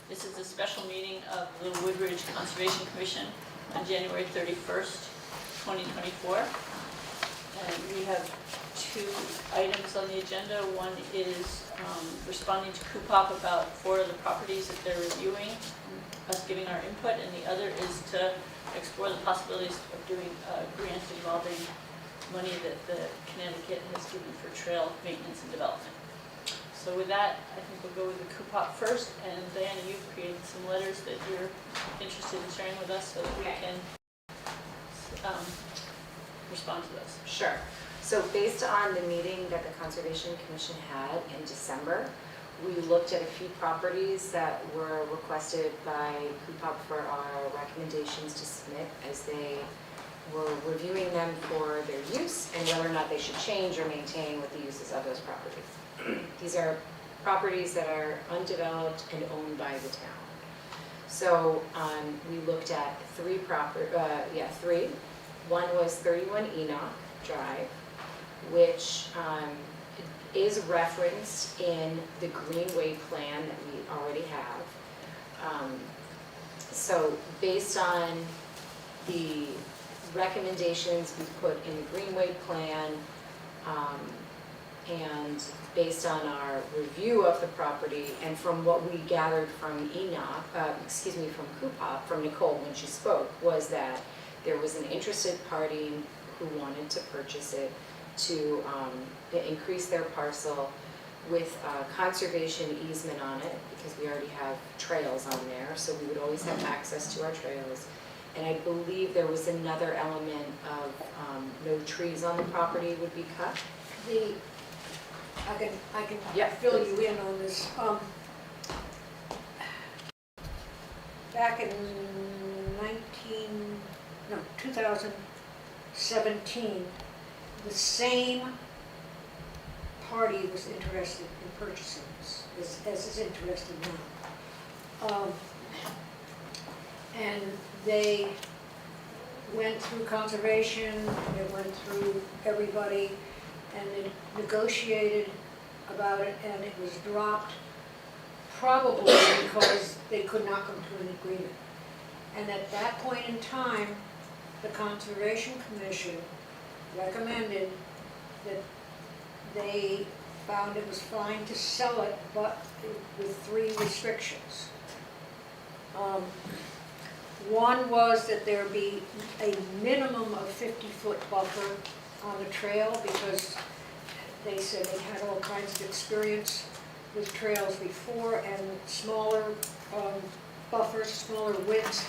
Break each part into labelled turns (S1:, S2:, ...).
S1: This is a special meeting of the Little Woodridge Conservation Commission on January 31st, 2024. And we have two items on the agenda. One is responding to CUPOP about 4 of the properties that they're reviewing, us giving our input, and the other is to explore the possibilities of doing a grant involving money that the Connecticut has given for trail maintenance and development. So with that, I think we'll go with the CUPOP first, and Diana, you've created some letters that you're interested in sharing with us so that we can respond to those.
S2: Sure. So based on the meeting that the Conservation Commission had in December, we looked at a few properties that were requested by CUPOP for our recommendations to submit as they were reviewing them for their use and whether or not they should change or maintain with the uses of those properties. These are properties that are undeveloped and owned by the town. So we looked at three. One was 31 Enoch Drive, which is referenced in the Greenway plan that we already have. So based on the recommendations we put in the Greenway plan, and based on our review of the property and from what we gathered from from CUPOP, from Nicole when she spoke, was that there was an interested party who wanted to purchase it to increase their parcel with a conservation easement on it, because we already have trails on there, so we would always have access to our trails. And I believe there was another element of no trees on the property would be cut.
S3: I can
S2: Yep,
S3: fill
S2: please.
S3: you in on this. Back in 2017, the same party was interested in purchasing this, as is interested now. And they went through conservation, they went through everybody, and they negotiated about it, and it was dropped, probably because they could not come to an agreement. And at that point in time, the Conservation Commission recommended that they found it was fine to sell it, but with 3 restrictions. One was that there be a minimum of 50-foot buffer on the trail, because they said they had all kinds of experience with trails before, and smaller buffers, smaller widths,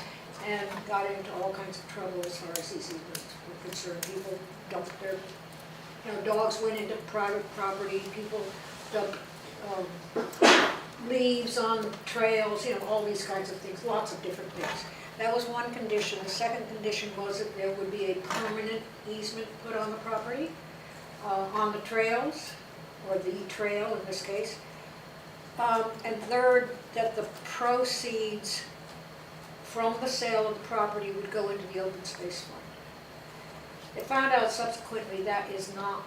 S3: and got into all kinds of trouble as far as these easements were concerned. People dumped their, dogs went into private property, people dumped leaves on trails, all these kinds of things, lots of different things. That was one condition. The second condition was that there would be a permanent easement put on the property, on the trails, or the trail in this case. And third, that the proceeds from the sale of the property would go into the open space fund. They found out subsequently that is not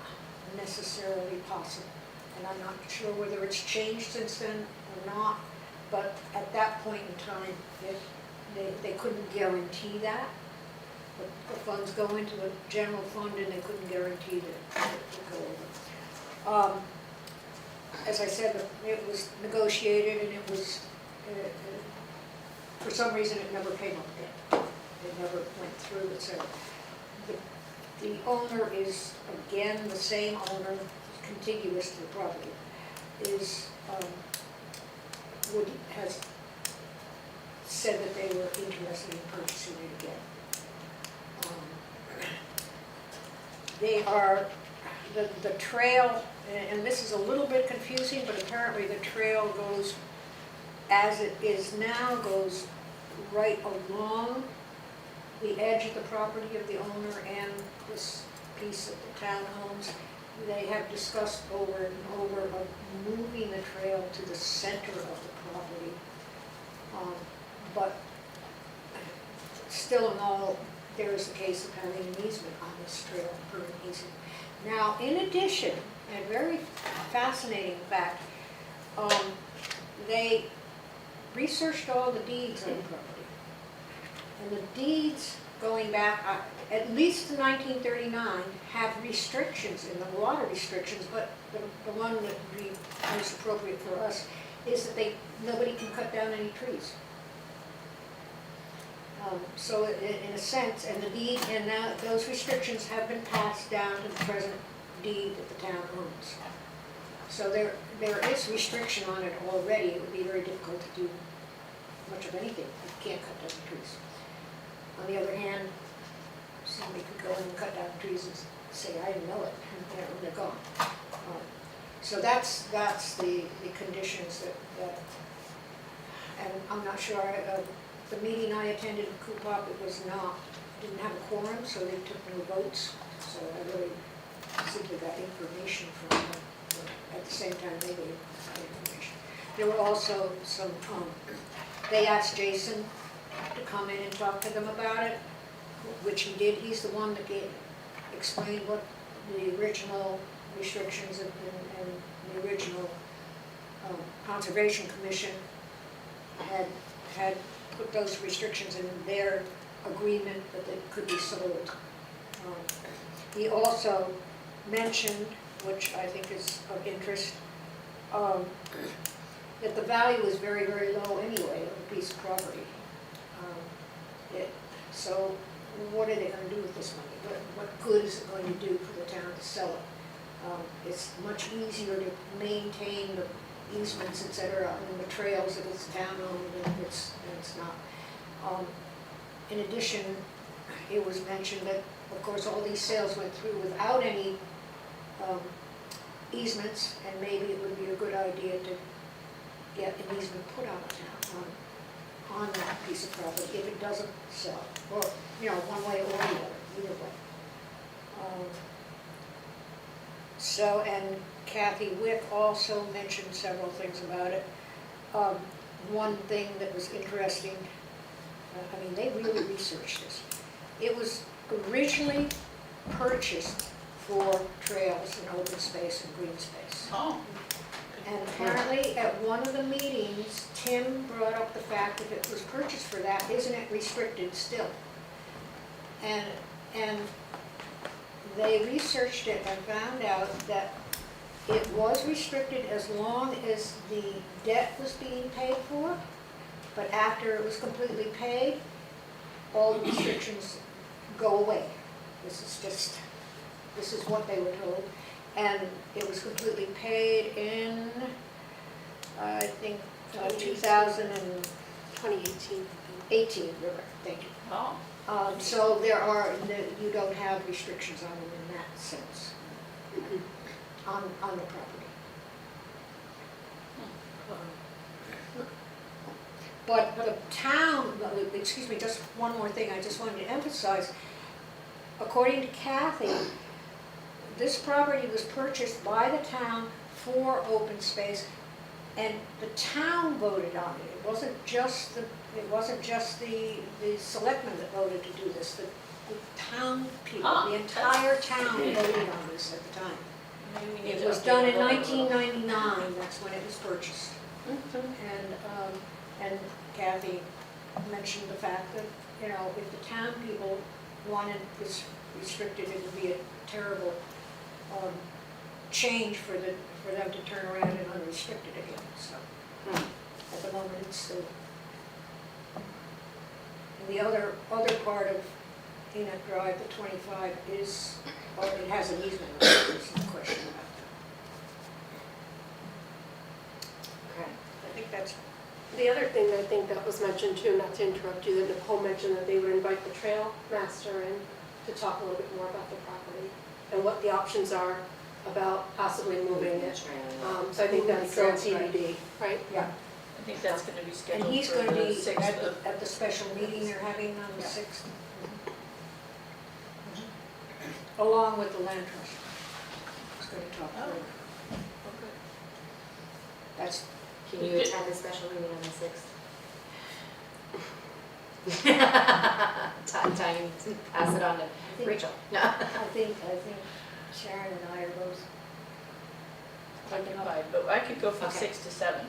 S3: necessarily possible. And I'm not sure whether it's changed since then or not, but at that point in time, they couldn't guarantee that. The funds go into the general fund, and they couldn't guarantee that it would go over. As I said, it was negotiated, and it was, for some reason, it never came up again. It never went through, etc. The owner is, again, the same owner, contiguous to the property, has said that they were interested in purchasing it again. They are, the trail, and this is a little bit confusing, but apparently the trail goes, as it is now, goes right along the edge of the property of the owner and this piece that the town owns. They have discussed over and over about moving the trail to the center of the property. But still in all, there is the case of having an easement on this trail, a permanent easement. Now, in addition, a very fascinating fact, they researched all the deeds on the property. And the deeds going back, at least to 1939, have restrictions in them, a lot of restrictions, but the one that would be most appropriate for us is that nobody can cut down any trees. So in a sense, and the deed, and now those restrictions have been passed down to the present deed that the town owns. So there is restriction on it already. It would be very difficult to do much of anything. You can't cut down trees. On the other hand, somebody could go in and cut down trees and say, I didn't know it, and they're gone. So that's the conditions that, and I'm not sure, the meeting I attended in Coopop, it was not, didn't have a quorum, so they took no votes. So I really simply got information from them. At the same time, they gave information. There were also some, they asked Jason to come in and talk to them about it, which he did. He's the one that explained what the original restrictions and the original Conservation Commission had put those restrictions in their agreement that they could be sold. He also mentioned, which I think is of interest, that the value is very, very low anyway of a piece of property. So what are they going to do with this money? What good is it going to do for the town to sell it? It's much easier to maintain the easements, et cetera, and the trails if it's town-owned and it's not. In addition, it was mentioned that, of course, all these sales went through without any easements, and maybe it would be a good idea to get an easement put on the town, on that piece of property if it doesn't sell, or, one way or the other, either way. So, and Kathy Wick also mentioned several things about it. One thing that was interesting, they really researched this. It was originally purchased for trails and open space and green space.
S1: Oh.
S3: And apparently at one of the meetings, Tim brought up the fact that if it was purchased for that, isn't it restricted still? And they researched it and found out that it was restricted as long as the debt was being paid for, but after it was completely paid, all the restrictions go away. This is what they were told. And it was completely paid in, I think,
S4: 2018.
S3: 18, thank you.
S1: Oh.
S3: So you don't have restrictions on them in that sense, on the property. But the town, excuse me, just one more thing I just wanted to emphasize. According to Kathy, this property was purchased by the town for open space, and the town voted on it. It wasn't just the selectmen that voted to do this. The town people, the entire town voted on this at the time.
S1: Maybe we need
S3: It
S1: to
S3: was
S1: update
S3: done
S1: our
S3: in
S1: vote a little.
S3: 1999. That's when it was purchased. And Kathy mentioned the fact that, if the town people wanted this restricted, it would be a terrible change for them to turn around and unrestricted again, so. At the moment, it's still. And the other part of Enoch Drive, the 25, is, it has an easement, there's no question about that.
S2: Okay.
S3: I think that's.
S4: The other thing I think that was mentioned too, not to interrupt you, that Nicole mentioned that they would invite the trail master in to talk a little bit more about the property and what the options are about possibly moving it. So I think that's still TBD, right?
S3: Yeah.
S1: I think that's going to be
S3: And
S1: scheduled
S3: he's
S1: for
S3: going to
S1: the
S3: be
S1: 6th of.
S3: at the special meeting they're having on the 6th. Along with the land trust. He's going to talk to them. That's,
S2: Can you attend the special meeting on the 6th? Time to pass it on to Rachel. No.
S3: I think Sharon and I are both taking up.
S1: Occupied, but I could go from
S2: Okay.
S1: 6 to 7.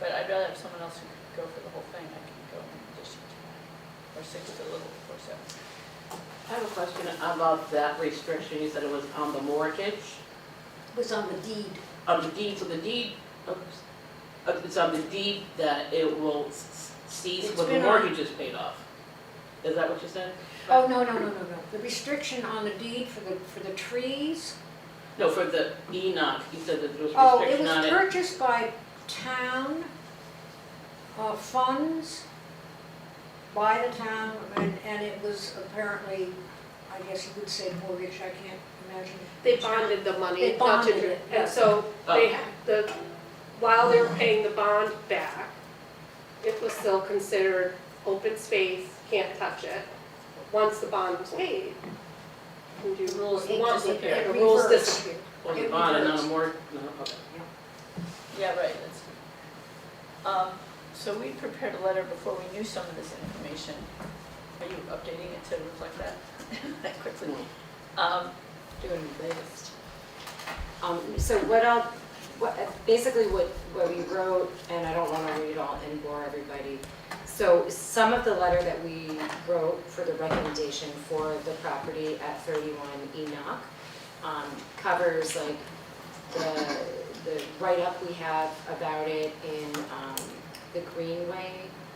S1: But I'd rather have someone else who could go for the whole thing, I can go in addition to that, or stick with the little 4/7.
S5: I have a question about that restriction. You said it was on the mortgage,
S3: It was on the deed.
S5: on the deed, so the deed, it's on the deed that it will cease
S3: It's
S5: when the
S3: been on-
S5: mortgage is paid off. Is that what you said?
S3: Oh, no. The restriction on the deed for the trees,
S5: No, for the Enoch, you said that there was
S3: oh, it
S5: restriction on
S3: was
S5: it.
S3: purchased by town funds, by the town, and it was apparently, I guess you would say mortgage, I can't imagine.
S4: They bonded the money.
S3: They
S4: not to-
S3: bonded it, yeah.
S4: And so they,
S5: Oh.
S4: while they were paying the bond back, it was still considered open space, can't touch it. Once the bond was paid, you can do.
S1: Rules
S3: It
S1: disappear.
S3: it
S4: The rules
S3: reversed.
S4: disappear.
S5: Was
S3: it
S5: it bond and not a
S3: reverts.
S5: mortgage? No, okay.
S1: Yeah, right, that's, so we prepared a letter before we knew some of this information. Are you updating it to reflect that, that quickly?
S2: Doing the latest. So basically what we wrote, and I don't want to read it all and bore everybody. So some of the letter that we wrote for the recommendation for the property at 31 Enoch covers like the write-up we have about it in the Greenway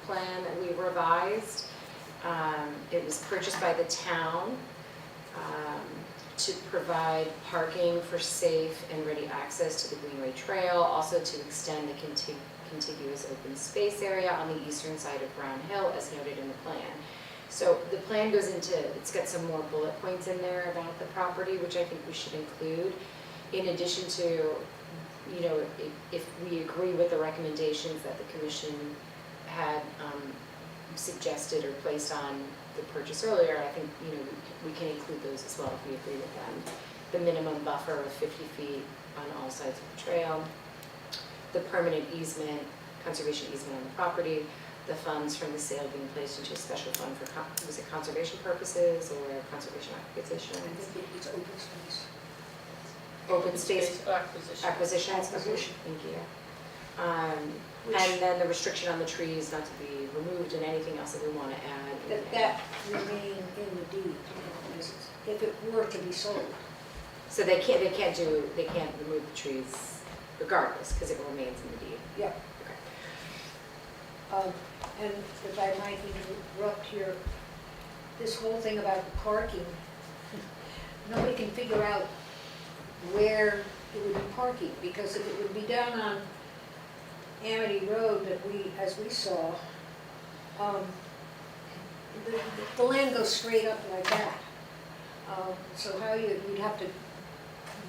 S2: plan that we revised. It was purchased by the town to provide parking for safe and ready access to the Greenway Trail, also to extend the contiguous open space area on the eastern side of Brown Hill as noted in the plan. So the plan goes into, it's got some more bullet points in there about the property, which I think we should include. In addition to, you know, if we agree with the recommendations that the commission had suggested or placed on the purchase earlier, I think, you know, we can include those as well if we agree with them. The minimum buffer of 50 feet on all sides of the trail, the permanent easement, conservation easement on the property, the funds from the sale being placed into a special fund for, was it conservation purposes or conservation
S3: I
S2: acquisitions?
S3: think it's open space.
S2: Open space
S1: Acquisition.
S2: acquisitions,
S3: Acquisition.
S2: thank you. And then the restriction on the trees not to be removed and anything else that we want to add. in there.
S3: That remain in the deed, if it were to be sold.
S2: So they can't remove the trees regardless, because it remains in the deed.
S3: Yeah. And if I might interrupt here, this whole thing about the parking, nobody can figure out where it would be parking, because if it would be down on Amity Road that as we saw, the land goes straight up like that. So how you'd have to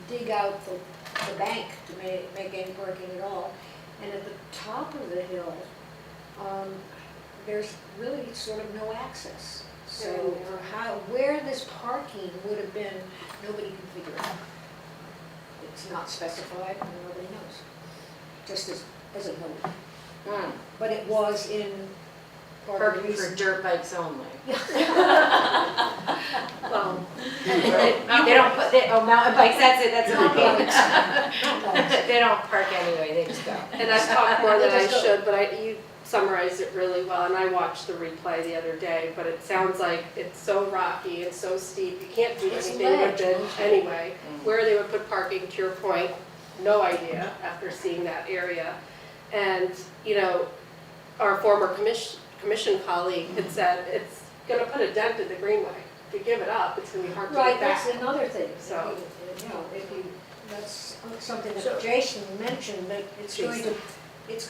S3: dig out the bank to make any parking at all. And at the top of the hill, there's really sort of no access. So where this parking would have been, nobody can figure out. It's not specified, and nobody knows, just as a note. But it was in part of the
S2: Parking for
S3: reason.
S2: dirt bikes only.
S4: Well,
S2: They don't put, mountain bikes, that's it, that's
S3: Mountain
S2: okay.
S3: bikes. Mountain bikes.
S2: They don't park anyway, they just go.
S4: and I've talked more than I
S3: Just go.
S4: should, but you summarized it really well, and I watched the replay the other day, but it sounds like it's so rocky and so steep, you can't do
S3: It's
S4: anything with
S3: ledge.
S4: it anyway. Where they would put parking, to your point, no idea after seeing that area. And, you know, our former commission colleague had said it's gonna put a dent in the greenway. If you give it up, it's gonna be hard to
S3: Right,
S4: get back.
S3: that's another thing.
S4: So-
S3: If you, that's something
S1: So-
S3: that Jason mentioned, that it's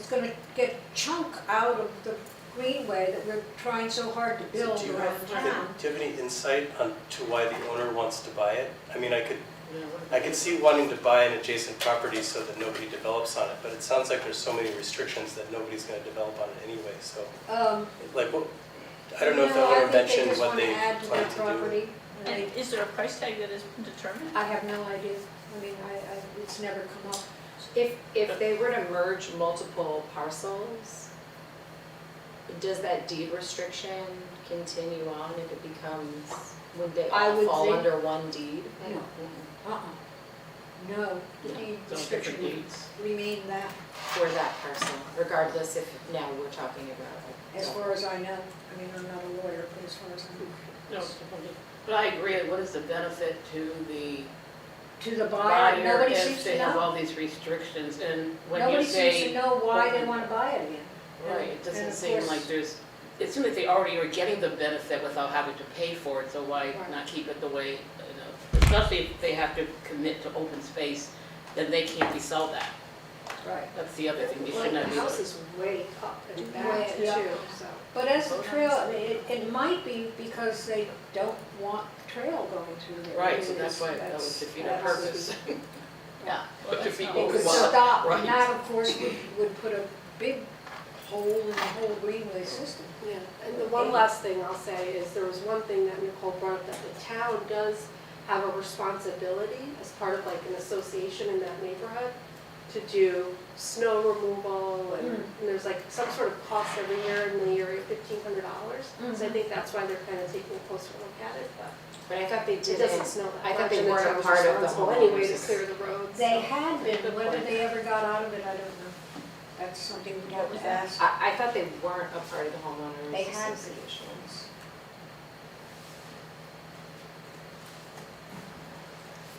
S3: gonna get chunk out of the greenway that we're trying so hard to build
S6: Do you
S3: around
S6: have,
S3: town.
S6: do you have any insight on to why the owner wants to buy it? I mean, I could see wanting to buy an adjacent property so that nobody develops on it, but it sounds like there's so many restrictions that nobody's gonna develop on it anyway, so, like, what, I don't know if the
S3: No,
S6: owner mentioned what they
S3: I think they just
S6: plan
S3: want to add to
S6: to do.
S3: their property. and
S1: And is there a price tag that has been determined?
S3: I have no idea. I mean, it's never come up.
S2: If they were to merge multiple parcels, does that deed restriction continue on if it becomes, would they
S3: I
S2: all
S3: would
S2: fall
S3: think-
S2: under one deed?
S3: No. Uh-uh. No, the
S5: No,
S3: deed
S5: those
S3: restriction
S5: different
S3: would
S5: deeds.
S3: remain that,
S2: For that parcel, regardless if now we're talking about like.
S3: as far as I know. I mean, I'm not a lawyer, but as far as I know.
S5: No, but I agree, what is the benefit to the
S3: To the buyer,
S5: buyer
S3: nobody seems
S5: if
S3: to
S5: they have
S3: know.
S5: all these restrictions, and when you
S3: Nobody seems to
S5: say,
S3: know why they want to buy it again.
S5: right, it
S3: And
S5: doesn't
S3: of
S5: seem
S3: course-
S5: like there's, it seems like they already are getting the benefit without having to pay for it, so why
S3: Right.
S5: not keep it the way, you know, especially if they have to commit to open space, then they can't resell that.
S3: Right.
S5: That's the other thing, they
S4: Like,
S5: shouldn't have.
S4: the house is way up and back
S3: Way-
S4: too,
S3: yeah.
S4: so.
S3: But as the trail, I mean, it might be because they don't want trail going through there.
S5: Right, so
S3: It
S5: that's
S3: is-
S5: why that would defeat the
S3: that's-
S5: purpose.
S1: Yeah.
S5: But
S1: Well,
S5: to
S1: that's
S5: be
S1: not
S3: It
S1: what
S3: could
S1: we
S5: Well,
S1: want.
S3: stop,
S5: right.
S3: and that, of course, would put a big hole in the whole greenway system.
S4: Yeah, and the one last thing I'll say is there was one thing that Nicole brought up, that the town does have a responsibility as part of like an association in that neighborhood to do snow removal and there's like some sort of cost every year in the area of $1,500. So I think that's why they're kind of taking a closer look at it, but
S2: But I thought they
S4: it
S2: didn't.
S4: doesn't snow that
S2: I thought
S4: much,
S2: they
S4: and the
S2: weren't a
S4: town's
S2: part of the
S4: responsible anyway to
S2: homeowners.
S4: clear the roads.
S3: They
S4: so.
S3: had been,
S4: Good
S3: whether
S4: point.
S3: they ever got out of it, I don't know. That's something we'd have
S1: What was
S3: to
S1: that?
S3: ask.
S2: I thought they weren't a part of the homeowners
S3: They had been.
S2: association.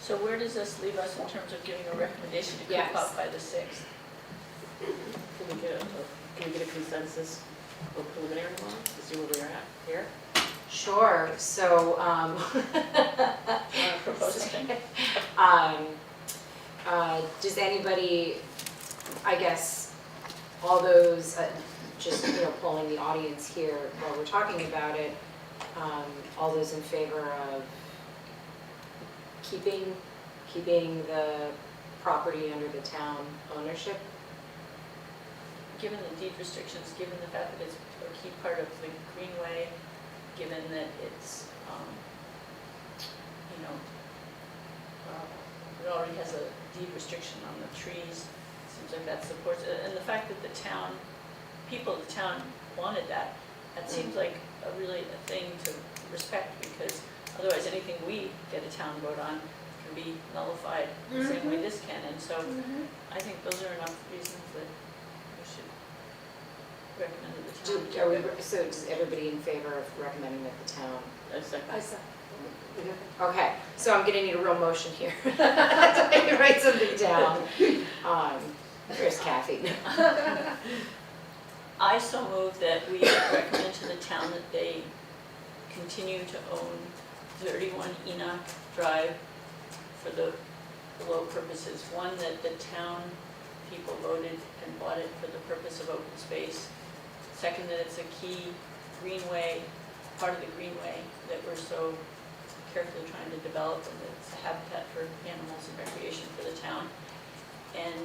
S1: So where does this leave us in terms of giving a recommendation to
S2: Yes.
S1: Coop Up by the 6th?
S5: Can we get a consensus or preliminary one, to see where we're at here?
S2: Sure, so,
S1: Propose it.
S2: does anybody, I guess, all those, just, polling the audience here while we're talking about it, all those in favor of keeping the property under the town ownership?
S1: Given the deed restrictions, given the fact that it's a key part of the greenway, given that it's, it already has a deed restriction on the trees, seems like that supports it. And the fact that the town, people of the town wanted that, that seems like really a thing to respect, because otherwise anything we get a town vote on can be nullified the same way this can. And so I think those are enough reasons that we should recommend that the town.
S2: So is everybody in favor of recommending that the town?
S5: A second.
S4: I said,
S2: Okay, so I'm gonna need a real motion here. I can write something down. There's Kathy.
S1: I so move that we recommend to the town that they continue to own 31 Enoch Drive for the below purposes. One, that the town people voted and bought it for the purpose of open space. Second, that it's a key greenway, part of the greenway that we're so carefully trying to develop, and that it's a habitat for animals and recreation for the town. And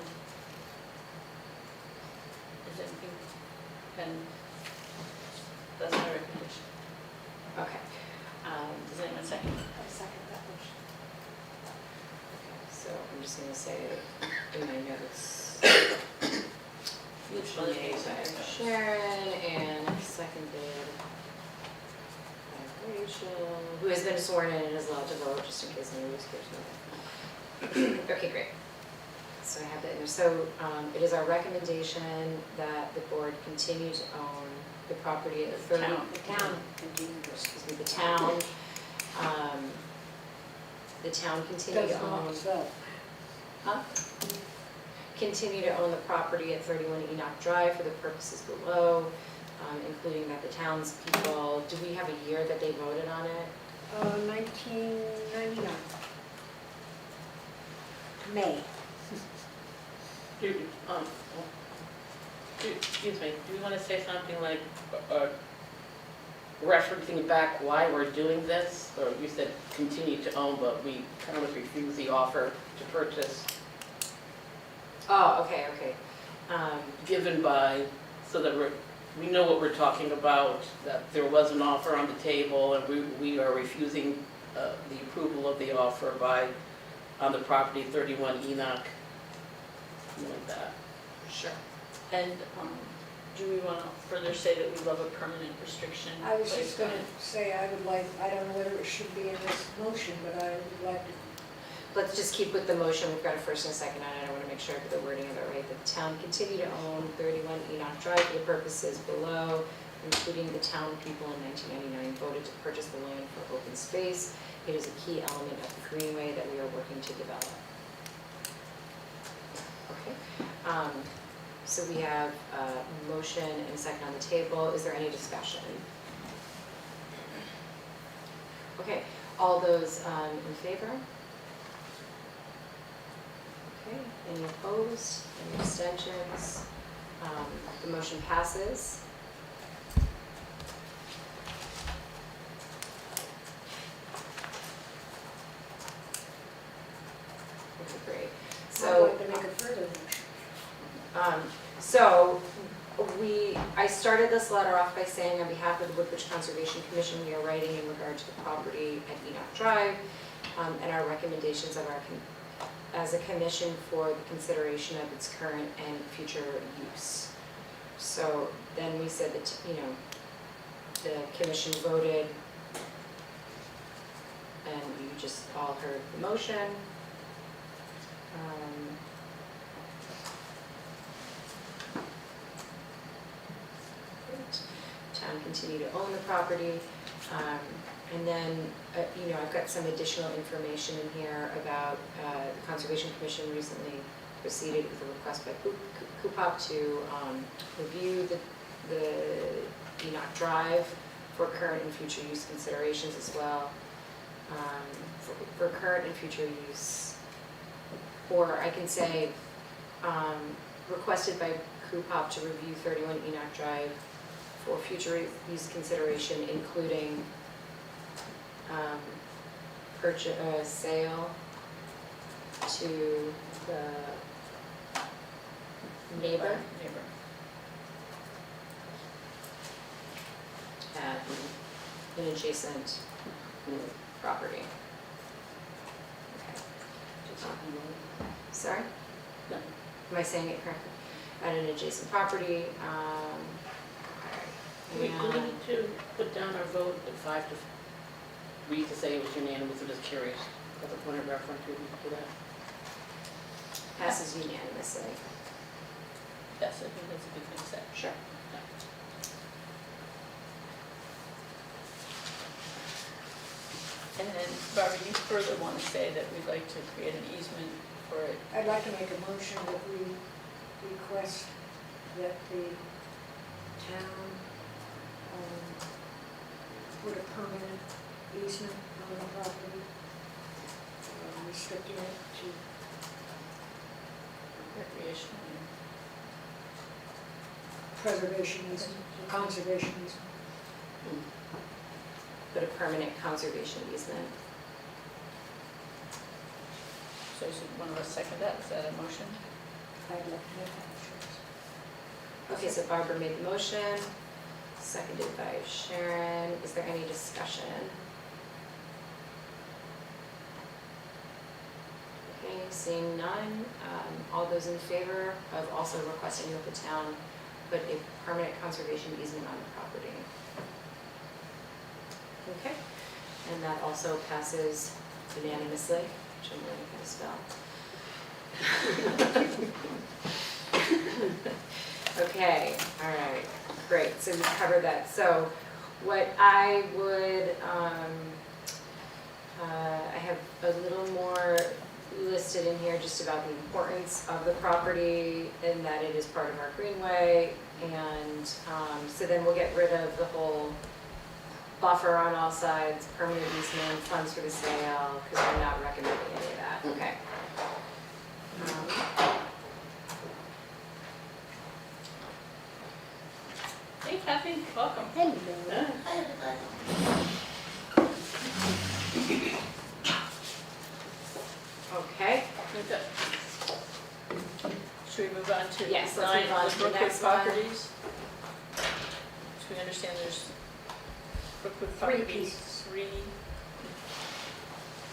S1: is anything, and that's my recommendation.
S2: Okay.
S1: Does anyone second?
S4: I second that motion.
S2: So I'm just gonna say in my notes,
S1: Which
S2: motion made by Sharon and seconded by Rachel, who has been sworn in and is allowed to vote, just in case anyone was curious. Okay, great. So I have that in there. So it is our recommendation that the board continue to own the property at 30.
S1: Town.
S3: The town continued to.
S2: Excuse me, the town, continue
S3: Does
S2: to own.
S3: not sell.
S2: Huh? Continue to own the property at 31 Enoch Drive for the purposes below, including that the townspeople, do we have a year that they voted on it?
S3: 1999. May.
S5: Excuse me, do we want to say something like, referencing back why we're doing this? Or you said continue to own, but we kind of refuse the offer to purchase
S2: Oh, okay.
S5: given by, so that we know what we're talking about, that there was an offer on the table and we are refusing the approval of the offer on the property 31 Enoch, something like that.
S2: Sure.
S1: And do we want to further say that we love a permanent restriction?
S3: I was just
S1: placed on
S3: gonna
S1: it?
S3: say, I don't know whether it should be in this motion, but I would like to
S2: let's just keep with the motion, we've got a first and a second on it, I want to make sure I get the wording of it right. That the town continue to own 31 Enoch Drive for the purposes below, including the town people in 1999 voted to purchase the land for open space. It is a key element of the greenway that we are working to develop. Okay, so we have a motion and a second on the table. Is there any discussion? Okay, all those in favor? Okay, any opposed, any abstentions? The motion passes. Okay, great.
S3: I'd
S2: So,
S3: like to make a further motion.
S2: so I started this letter off by saying on behalf of the Woodbridge Conservation Commission, we are writing in regard to the property at Enoch Drive and our recommendations of as a commission for the consideration of its current and future use. So then we said that, the commission voted, and you just all heard the motion. Town continue to own the property. And then, I've got some additional information in here about the Conservation Commission recently proceeded with a request by CUPOP to review the Enoch Drive for current and future use considerations as well. For current and future use, or I can say requested by CUPOP to review 31 Enoch Drive for future use consideration, including sale to the neighbor at an adjacent property. Okay. Sorry?
S5: No.
S2: Am I saying it correctly? At an adjacent property.
S5: We need to put down our vote at 5-3 to say it was unanimous. I'm just curious. As a point of reference, we need to do that.
S2: Passes unanimously.
S1: Yes, I think that's a good thing to say.
S2: Sure.
S1: And then, Barbara, you further want to say that we'd like to create an easement for it.
S3: I'd like to make a motion that we request that the town put a permanent easement on the property, restricting it to
S1: Recreational.
S3: preservation easement, conservation easement.
S2: Put a permanent conservation easement.
S1: So should one of us second that? Is that a motion?
S3: I'd like to make that motion.
S2: Okay, so Barbara made the motion, seconded by Sharon. Is there any discussion? Okay, seeing none, all those in favor of also requesting that the town put a permanent conservation easement on the property? Okay, and that also passes unanimously, which I'm learning how to spell. Okay, all right, great, so we covered that. So what I would, I have a little more listed in here just about the importance of the property and that it is part of our greenway. And so then we'll get rid of the whole buffer on all sides, permanent easement, funds for the sale, because I'm not recommending any of that. Okay.
S1: Hey Kathy, welcome.
S3: Hello.
S2: Okay.
S1: We've got- Should we move on to
S2: Yes, let's
S1: nine
S2: move on
S1: of
S2: to
S1: the
S2: the
S1: Brookwood
S2: next one.
S1: properties? So we understand there's Brookwood
S3: Three
S1: properties,
S3: pieces.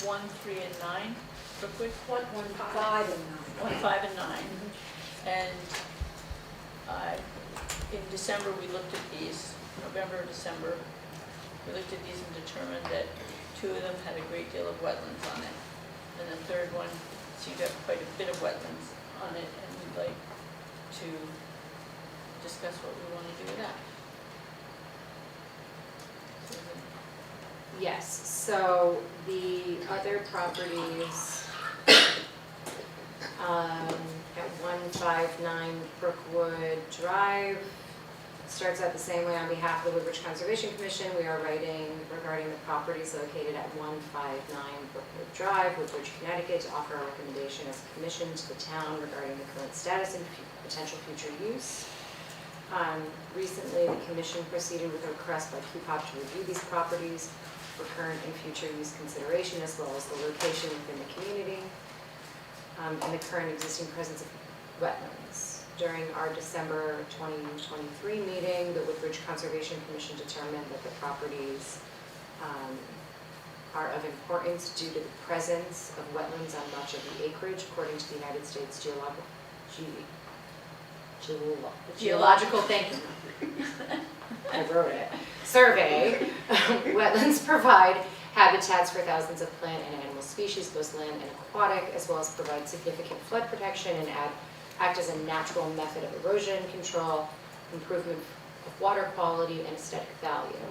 S1: 1, 3, and 9, Brookwood?
S3: 5 and 9.
S1: 1, 5, and 9. And in December, we looked at these, November, December, we looked at these and determined that 2 of them had a great deal of wetlands on it. And the third one, so you've got quite a bit of wetlands on it, and we'd like to discuss what we want to do with that. Susan?
S2: Yes, so the other properties, at 159 Brookwood Drive, starts out the same way. On behalf of the Woodbridge Conservation Commission, we are writing regarding the properties located at 159 Brookwood Drive, Woodbridge, Connecticut, to offer a recommendation as a commission to the town regarding the current status and potential future use. Recently, the commission proceeded with a request by QPOP to review these properties for current and future use consideration, as well as the location within the community, and the current existing presence of wetlands. During our December 2023 meeting, the Woodbridge Conservation Commission determined that the properties are of importance due to the presence of wetlands on much of the acreage, according to the United States Geological, thank you. I wrote it. Survey. Wetlands provide habitats for thousands of plant and animal species, both land and aquatic, as well as provide significant flood protection and act as a natural method of erosion control, improvement of water quality, and aesthetic value.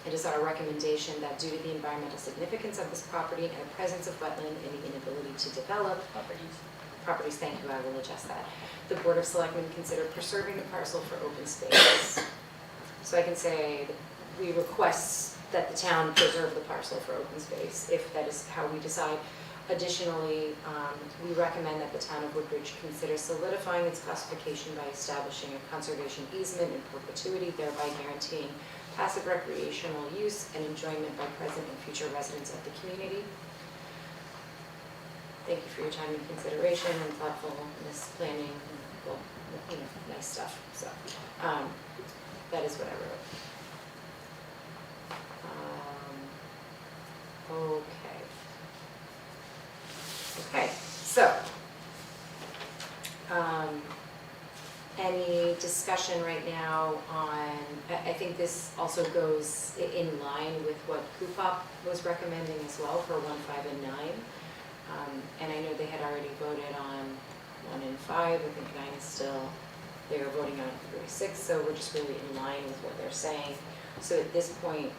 S2: It is our recommendation that due to the environmental significance of this property and the presence of wetland and the inability to develop properties, thank you, I will adjust that. The Board of Selectmen consider preserving the parcel for open space. So I can say that we request that the town preserve the parcel for open space, if that is how we decide. Additionally, we recommend that the town of Woodbridge consider solidifying its classification by establishing a conservation easement in perpetuity, thereby guaranteeing passive recreational use and enjoyment by present and future residents of the community. Thank you for your time and consideration and thoughtfulness, planning, and, well, nice stuff. So that is what I wrote. Okay, so any discussion right now on, I think this also goes in line with what QPOP was recommending as well for 1, 5, and 9. And I know they had already voted on 1 and 5. I think 9 is still, they are voting on 36, so we're just really in line with what they're saying. So at this point,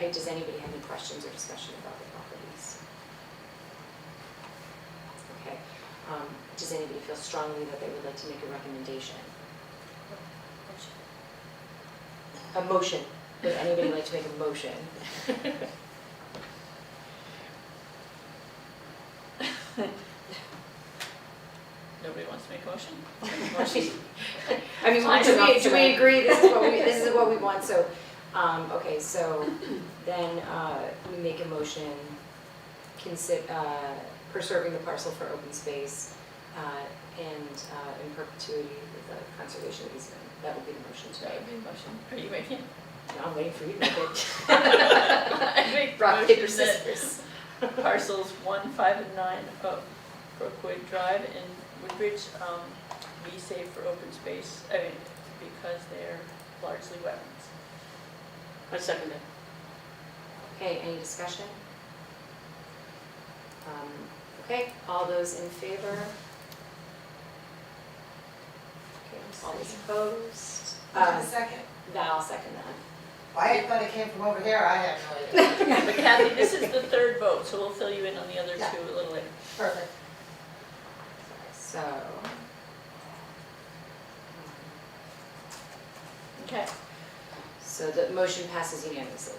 S2: does anybody have any questions or discussion about the properties? Okay. Does anybody feel strongly that they would like to make a recommendation? A motion. Would anybody like to make a motion?
S1: Nobody wants to make a motion? I'll make a motion.
S2: I mean,
S1: Fine
S2: do
S1: enough
S2: we
S1: today.
S2: agree this is what we want? So, okay, so then we make a motion, preserving the parcel for open space and in perpetuity with a conservation easement. That would be the motion
S1: That
S2: today.
S1: would be a motion. Are you making it?
S2: No, I'm waiting for you to make it.
S1: I make the
S2: Rock, paper,
S1: motion that
S2: scissors.
S1: parcels 1, 5, and 9 of Brookwood Drive in Woodbridge be safe for open space, because they're largely wetlands.
S5: I second it.
S2: Okay, any discussion? Okay, all those in favor? Okay, all those opposed?
S7: Second.
S2: Val, second that.
S7: Why I thought it came from over here, I have no idea.
S1: But Kathy, this is the third vote, so we'll fill you in on the other
S7: Yeah.
S1: two a little later.
S7: Perfect.
S2: So,
S1: Okay.
S2: so the motion passes unanimously.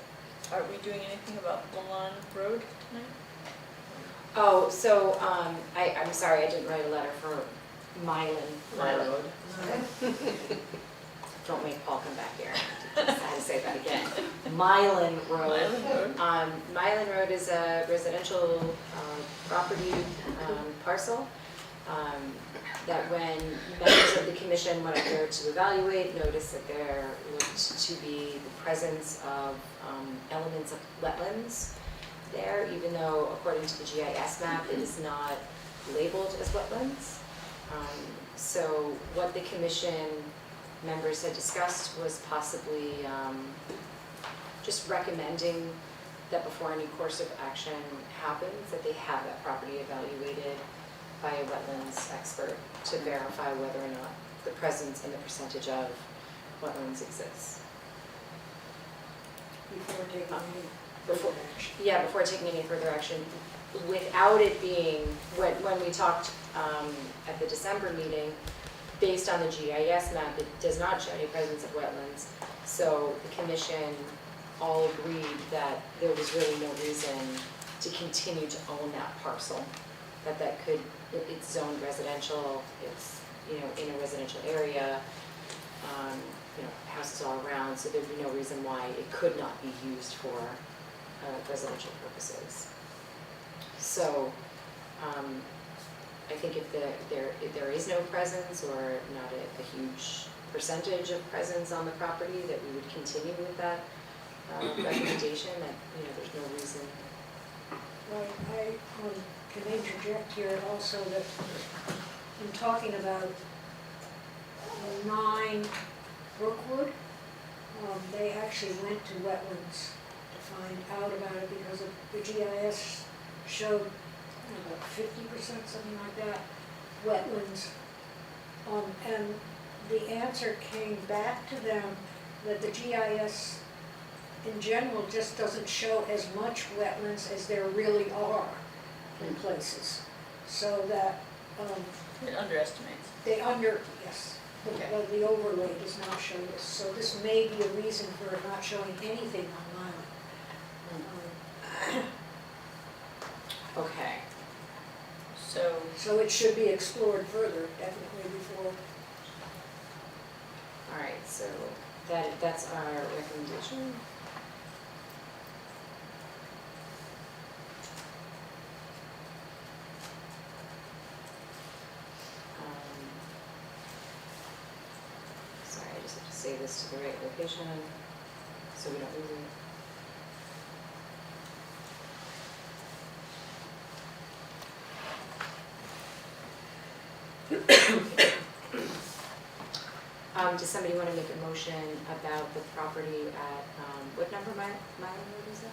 S1: Are we doing anything about Lalonde Road tonight?
S2: Oh, so, I'm sorry, I didn't write a letter for Mylan
S1: Mylan.
S2: Road. Don't make Paul come back here. I had to say that again. Mylan Road.
S1: Mylan Road?
S2: Mylan Road is a residential property parcel that when members of the commission went up there to evaluate, noticed that there looked to be the presence of elements of wetlands there, even though according to the GIS map, it is not labeled as wetlands. So what the commission members had discussed was possibly just recommending that before any course of action happens, that they have that property evaluated by a wetlands expert to verify whether or not the presence and the percentage of wetlands exists.
S3: Before taking any
S2: Before-
S3: further action.
S2: Yeah, before taking any further action, without it being, when we talked at the December meeting, based on the GIS map, it does not show any presence of wetlands. So the commission all agreed that there was really no reason to continue to own that parcel, that could, it's zoned residential, it's, you know, in a residential area, you know, houses all around, so there'd be no reason why it could not be used for residential purposes. So, I think if there is no presence or not a huge percentage of presence on the property, that we would continue with that recommendation, that, you know, there's no reason.
S3: Right, I can interject here also that in talking about 9 Brookwood, they actually went to wetlands to find out about it because of the GIS showed about 50%, something like that, wetlands. And the answer came back to them that the GIS in general just doesn't show as much wetlands as there really are in places. So that,
S1: It underestimates.
S3: yes, the overlay does not show this. So this may be a reason for it not showing anything on Lyman.
S2: Okay.
S1: So,
S3: So it should be explored further, definitely before.
S2: All right, so that's our recommendation. Sorry, I just have to say this to the right location so we don't lose it. Does somebody want to make a motion about the property at, what number Mylan Road is that?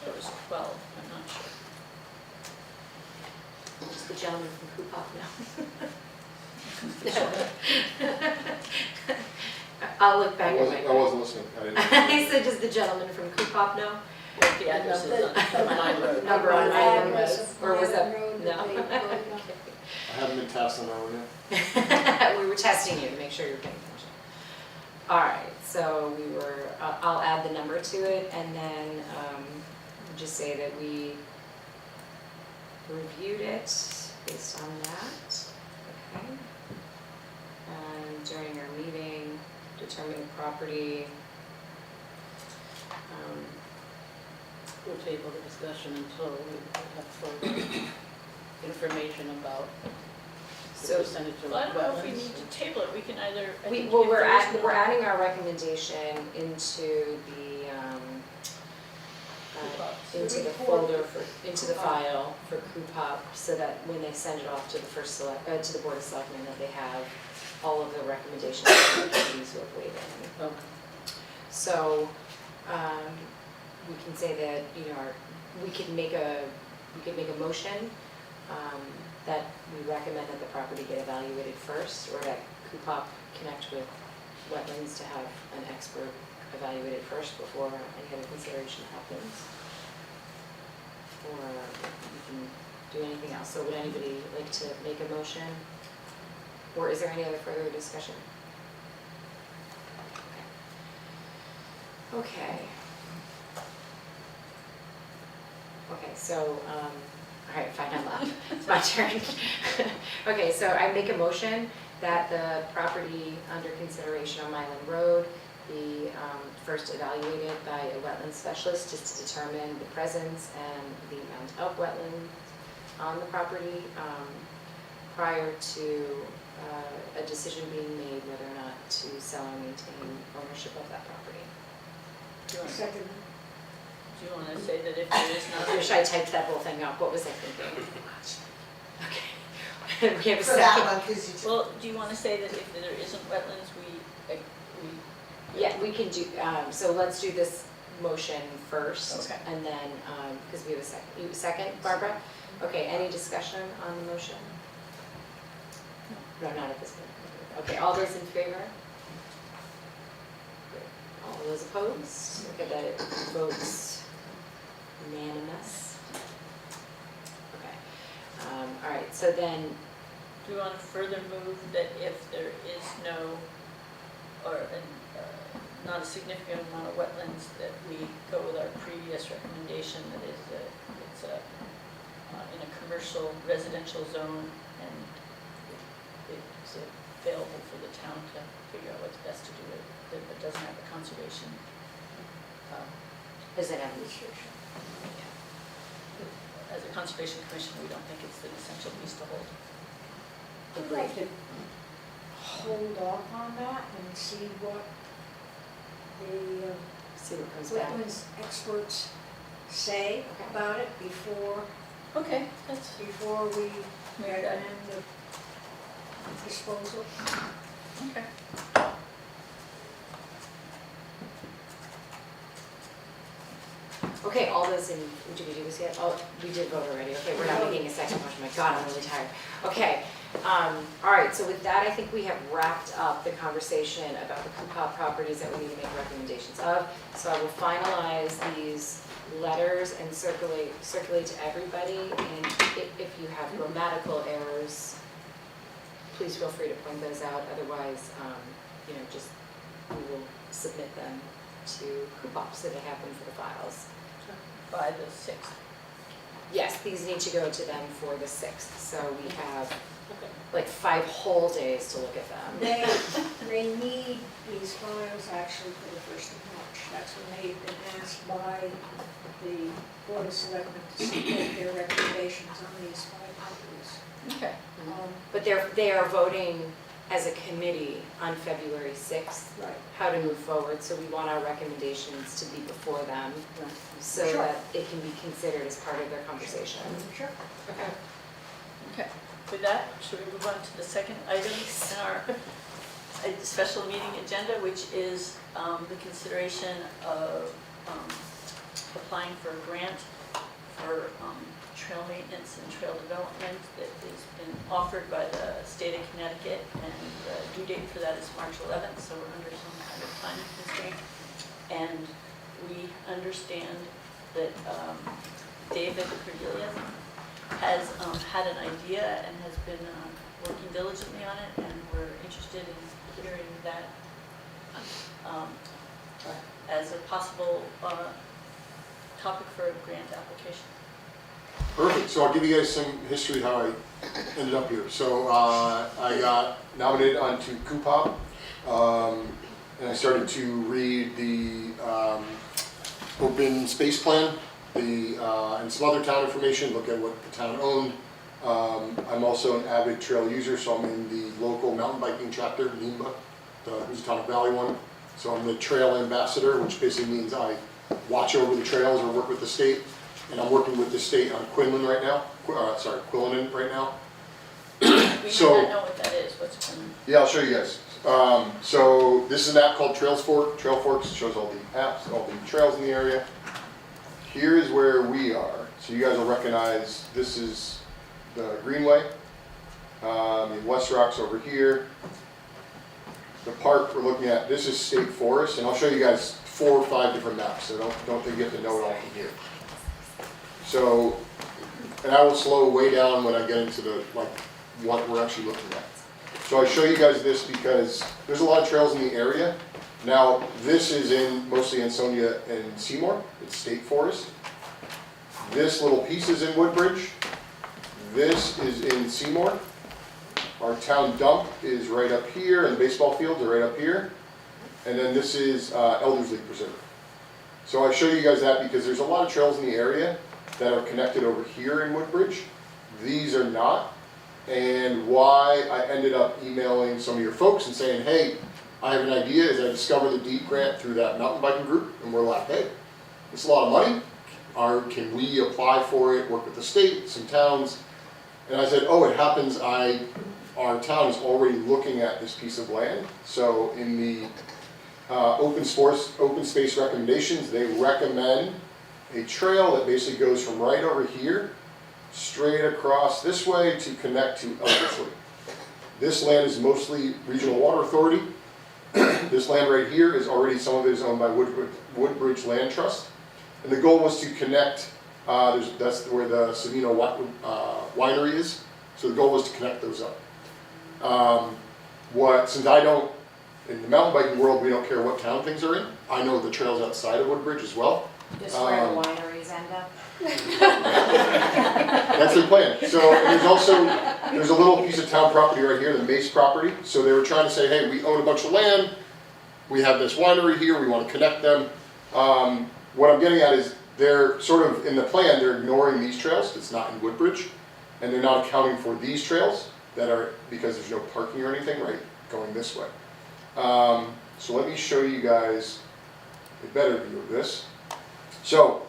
S1: it was 12, I'm not sure.
S2: Just the gentleman from Coopop now. I'll look back at my.
S8: I wasn't listening. I didn't.
S2: I said, does the gentleman from Coopop know?
S1: What the address is on Mine Road.
S2: Number on
S3: The
S2: Island
S3: address
S2: Road,
S3: of
S2: or was that,
S3: Island Road
S2: no?
S3: that they voted on.
S8: I haven't been tasked on that one yet.
S2: We were testing you to make sure you're paying attention. All right, so we were, I'll add the number to it and then just say that we reviewed it based on that, okay? And during our meeting, determine the property.
S5: We'll table the discussion until we have further information about the
S2: So,
S5: percentage of
S1: Well, I don't know if we
S5: wetlands.
S1: need to table it, we can either, I think
S2: well,
S1: if
S2: we're
S1: there is more-
S2: adding our recommendation into the, into the folder for, into the file for Coopop, so that when they send it off to the to the Board of Selectmen, that they have all of the recommendations for the committees who have weighed in.
S5: Okay.
S2: So, we can say that, you know, we could make a motion, that we recommend that the property get evaluated first, or that Coopop connect with wetlands to have an expert evaluated first before any other consideration happens. Or we can do anything else. So would anybody like to make a motion? Or is there any other further discussion? Okay. Okay, so, all right, fine, I'm up. It's my turn. Okay, so I make a motion that the property under consideration on Mylan Road be first evaluated by a wetland specialist just to determine the presence and the amount of wetland on the property prior to a decision being made whether or not to sell or maintain ownership of that property.
S3: Second,
S1: Do you want to say that if there is
S2: I wish
S1: not,
S2: I typed that whole thing up. What was I thinking? Okay. We have a
S7: For that
S2: second.
S7: one, because you.
S1: well, do you want to say that if there isn't wetlands, we
S2: Yeah, we can do, so let's do this motion first.
S1: Okay.
S2: And then, because we have a second, you second, Barbara? Okay, any discussion on the motion? No, not at this point. Okay, all those in favor? All those opposed? Okay, that it votes unanimous. Okay, all right, so then,
S1: Do you want to further move that if there is no, or not a significant amount of wetlands, that we go with our previous recommendation that it's in a commercial residential zone and it's available for the town to figure out what's best to do with it, but doesn't have a conservation
S2: does it have,
S1: restriction. As a conservation commission, we don't think it's an essential piece to hold.
S3: I'd like to hold off on that and see what the
S2: see what comes back?
S3: wetlands experts say
S2: Okay.
S3: about it before
S1: Okay, that's
S3: we
S1: Mary,
S3: recommend the disposal.
S1: okay.
S2: Okay, all those in, did we do this yet? Oh, we did vote already. Okay, we're not making a second motion. My God, I'm really tired. Okay, all right, so with that, I think we have wrapped up the conversation about the Coopah properties that we need to make recommendations of. So I will finalize these letters and circulate to everybody. And if you have grammatical errors, please feel free to point those out. Otherwise, just we will submit them to Coopah so they have them for the files.
S1: By the 6th.
S2: Yes, these need to go to them for the 6th, so we have like 5 whole days to look at them.
S3: They need these files actually for the 1st of March. That's when they've been asked by the Board of Selectmen to submit their recommendations on these 5 properties.
S1: Okay.
S2: But they are voting as a committee on February 6th,
S3: Right.
S2: how to move forward, so we want our recommendations to be before them, so
S3: Sure.
S2: that it can be considered as part of their conversation.
S3: Sure.
S2: Okay.
S1: Okay, with that, should we move on to the second item in our special meeting agenda, which is the consideration of applying for a grant for trail maintenance and trail development that has been offered by the state of Connecticut, and the due date for that is March 11th, so we're under some kind of time constraint. And we understand that David Cordelia has had an idea and has been working diligently on it, and we're interested in hearing that as a possible topic for a grant application.
S8: Perfect, so I'll give you guys some history how I ended up here. So I got nominated onto Coopah, and I started to read the open space plan, and some other town information, look at what the town owned. I'm also an avid trail user, so I'm in the local mountain biking chapter, NEMBA, the Housatonic Valley one. So I'm the trail ambassador, which basically means I watch over the trails or work with the state. And I'm working with the state on Quinlan right now, Quillinan right now.
S1: We may
S8: So-
S1: not know what that is, what's Quinlan?
S8: Yeah, I'll show you guys. So this is an app called Trail Forks. It shows all the apps, all the trails in the area. Here is where we are. So you guys will recognize this is the Greenway. In West Rock's over here. The park we're looking at, this is state forest, and I'll show you guys 4 or 5 different maps. So don't think you have to know it all from here. So, and I will slow way down when I get into what we're actually looking at. So I show you guys this because there's a lot of trails in the area. Now, this is mostly in Sonia and Seymour, it's state forest. This little piece is in Woodbridge. This is in Seymour. Our town dump is right up here, and baseball fields are right up here. And then this is Eldersley Preserve. So I show you guys that because there's a lot of trails in the area that are connected over here in Woodbridge. These are not. And why I ended up emailing some of your folks and saying, hey, I have an idea, is I discovered the DEEP grant through that mountain biking group, and we're like, hey, it's a lot of money. Can we apply for it, work with the state, some towns? And I said, oh, it happens our town is already looking at this piece of land. So in the open space recommendations, they recommend a trail that basically goes from right over here, straight across this way to connect to Eldersley. This land is mostly Regional Water Authority. This land right here is already, some of it is owned by Woodbridge Land Trust. And the goal was to connect, that's where the Savino Winery is. So the goal was to connect those up. Since I don't, in the mountain biking world, we don't care what town things are in. I know the trails outside of Woodbridge as well.
S2: Just where the wineries end up.
S8: That's their plan. So there's a little piece of town property right here, the Mace property. So they were trying to say, hey, we own a bunch of land. We have this winery here. We want to connect them. What I'm getting at is they're sort of, in the plan, they're ignoring these trails. It's not in Woodbridge. And they're not accounting for these trails that are, because there's no parking or anything, right, going this way. So let me show you guys a better view of this. So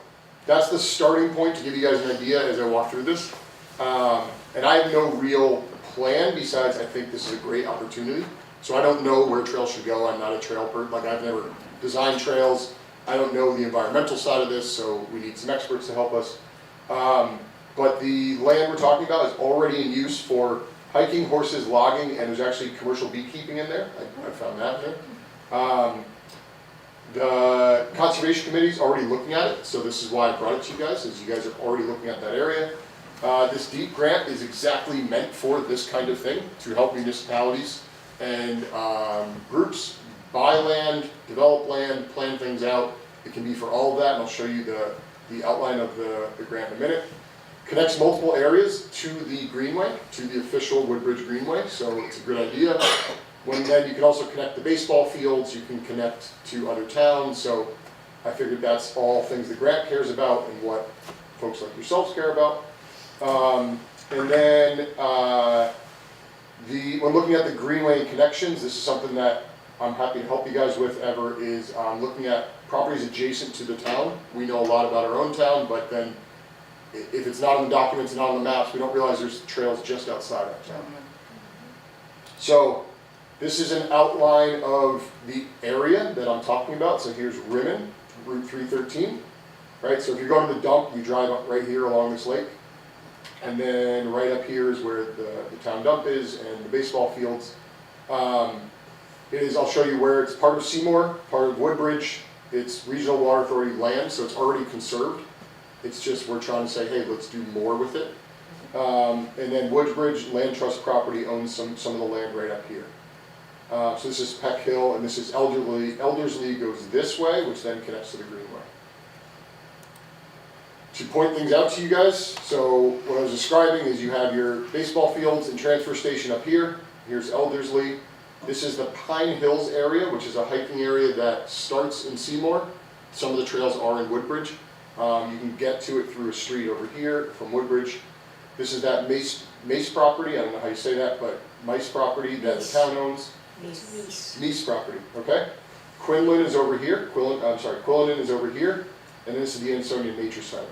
S8: that's the starting point to give you guys an idea as I walk through this. And I have no real plan besides I think this is a great opportunity. So I don't know where trails should go. I'm not a trail person. Like, I've never designed trails. I don't know the environmental side of this, so we need some experts to help us. But the land we're talking about is already in use for hiking, horses, logging, and there's actually commercial beekeeping in there. I found that in there. The Conservation Committee is already looking at it, so this is why I brought it to you guys, is you guys are already looking at that area. This DEEP grant is exactly meant for this kind of thing, to help municipalities and groups buy land, develop land, plan things out. It can be for all of that, and I'll show you the outline of the grant in a minute. Connects multiple areas to the Greenway, to the official Woodbridge Greenway, so it's a good idea. Then you can also connect the baseball fields, you can connect to other towns, so I figured that's all things the grant cares about and what folks like yourselves care about. And then when looking at the Greenway connections, this is something that I'm happy to help you guys with is looking at properties adjacent to the town. We know a lot about our own town, but then if it's not on the documents and not on the maps, we don't realize there's trails just outside our town. So this is an outline of the area that I'm talking about. So here's Rimmen, Route 313, right? So if you're going to the dump, you drive up right here along this lake. And then right up here is where the town dump is and the baseball fields. I'll show you where it's part of Seymour, part of Woodbridge. It's Regional Water Authority land, so it's already conserved. It's just we're trying to say, hey, let's do more with it. And then Woodbridge Land Trust property owns some of the land right up here. So this is Peck Hill, and this is Eldersley. Eldersley goes this way, which then connects to the Greenway. To point things out to you guys, so what I was describing is you have your baseball fields and transfer station up here. Here's Eldersley. This is the Pine Hills area, which is a hiking area that starts in Seymour. Some of the trails are in Woodbridge. You can get to it through a street over here from Woodbridge. This is that Mace property, I don't know how you say that, but Mice property that the town owns. Meese property, okay? Quinlan is over here, Quillinan is over here, and this is the Ansonia Nature Center.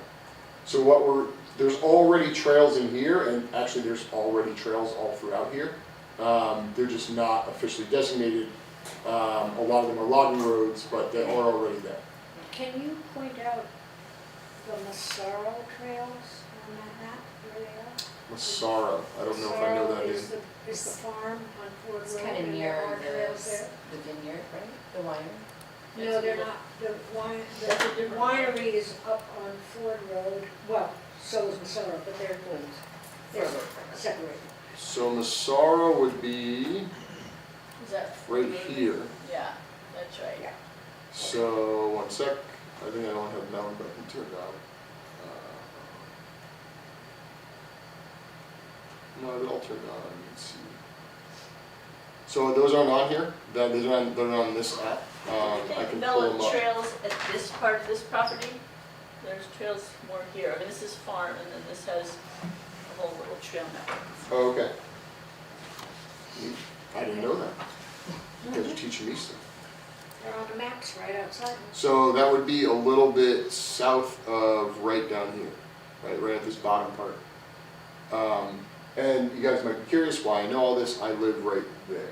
S8: So there's already trails in here, and actually there's already trails all throughout here. They're just not officially designated. A lot of them are logging roads, but they are already there.
S3: Can you point out the Massaro trails on that map, where they are?
S8: Massaro, I don't know if I know that name.
S3: Massaro is the farm on Ford Road.
S2: It's kind of
S3: and
S2: near
S3: there are trails there.
S2: the vineyard, right? The winery?
S3: No, they're not, the winery is up on Ford Road, well, so is Massaro, but they're separated.
S8: So Massaro would be
S1: Is that?
S8: right here.
S1: Yeah, that's right.
S3: Yeah.
S8: So, one sec, I think I don't have mountain button turned on. No, they're all turned on, let's see. So those aren't on here, they're on this app. I can pull them up.
S1: Trails at this part of this property, there's trails more here. I mean, this is farm, and then this has a whole little trail network.
S8: Oh, okay. I didn't know that. You guys are teaching me stuff.
S3: They're on the maps right outside.
S8: So that would be a little bit south of right down here, right at this bottom part. And you guys might be curious why I know all this. I live right there.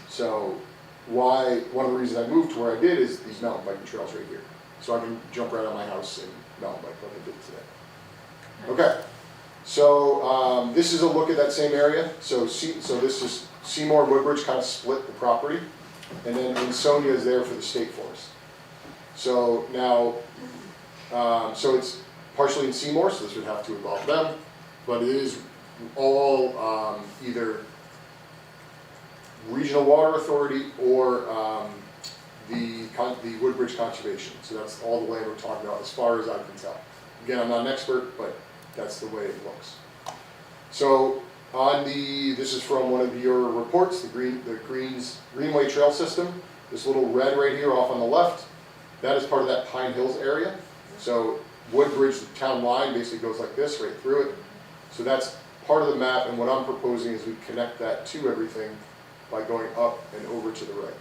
S8: So one of the reasons I moved to where I did is these mountain biking trails right here. So I can jump right out of my house and mountain bike like I did today. Okay, so this is a look at that same area. So this is Seymour and Woodbridge kind of split the property, and then Ansonia is there for the state forest. So now, so it's partially in Seymour, so this would have to involve them, but it is all either Regional Water Authority or the Woodbridge Conservation. So that's all the land we're talking about as far as I can tell. Again, I'm not an expert, but that's the way it looks. So this is from one of your reports, the Greenway Trail System. This little red right here off on the left, that is part of that Pine Hills area. So Woodbridge, the town line, basically goes like this, right through it. So that's part of the map, and what I'm proposing is we connect that to everything by going up and over to the right,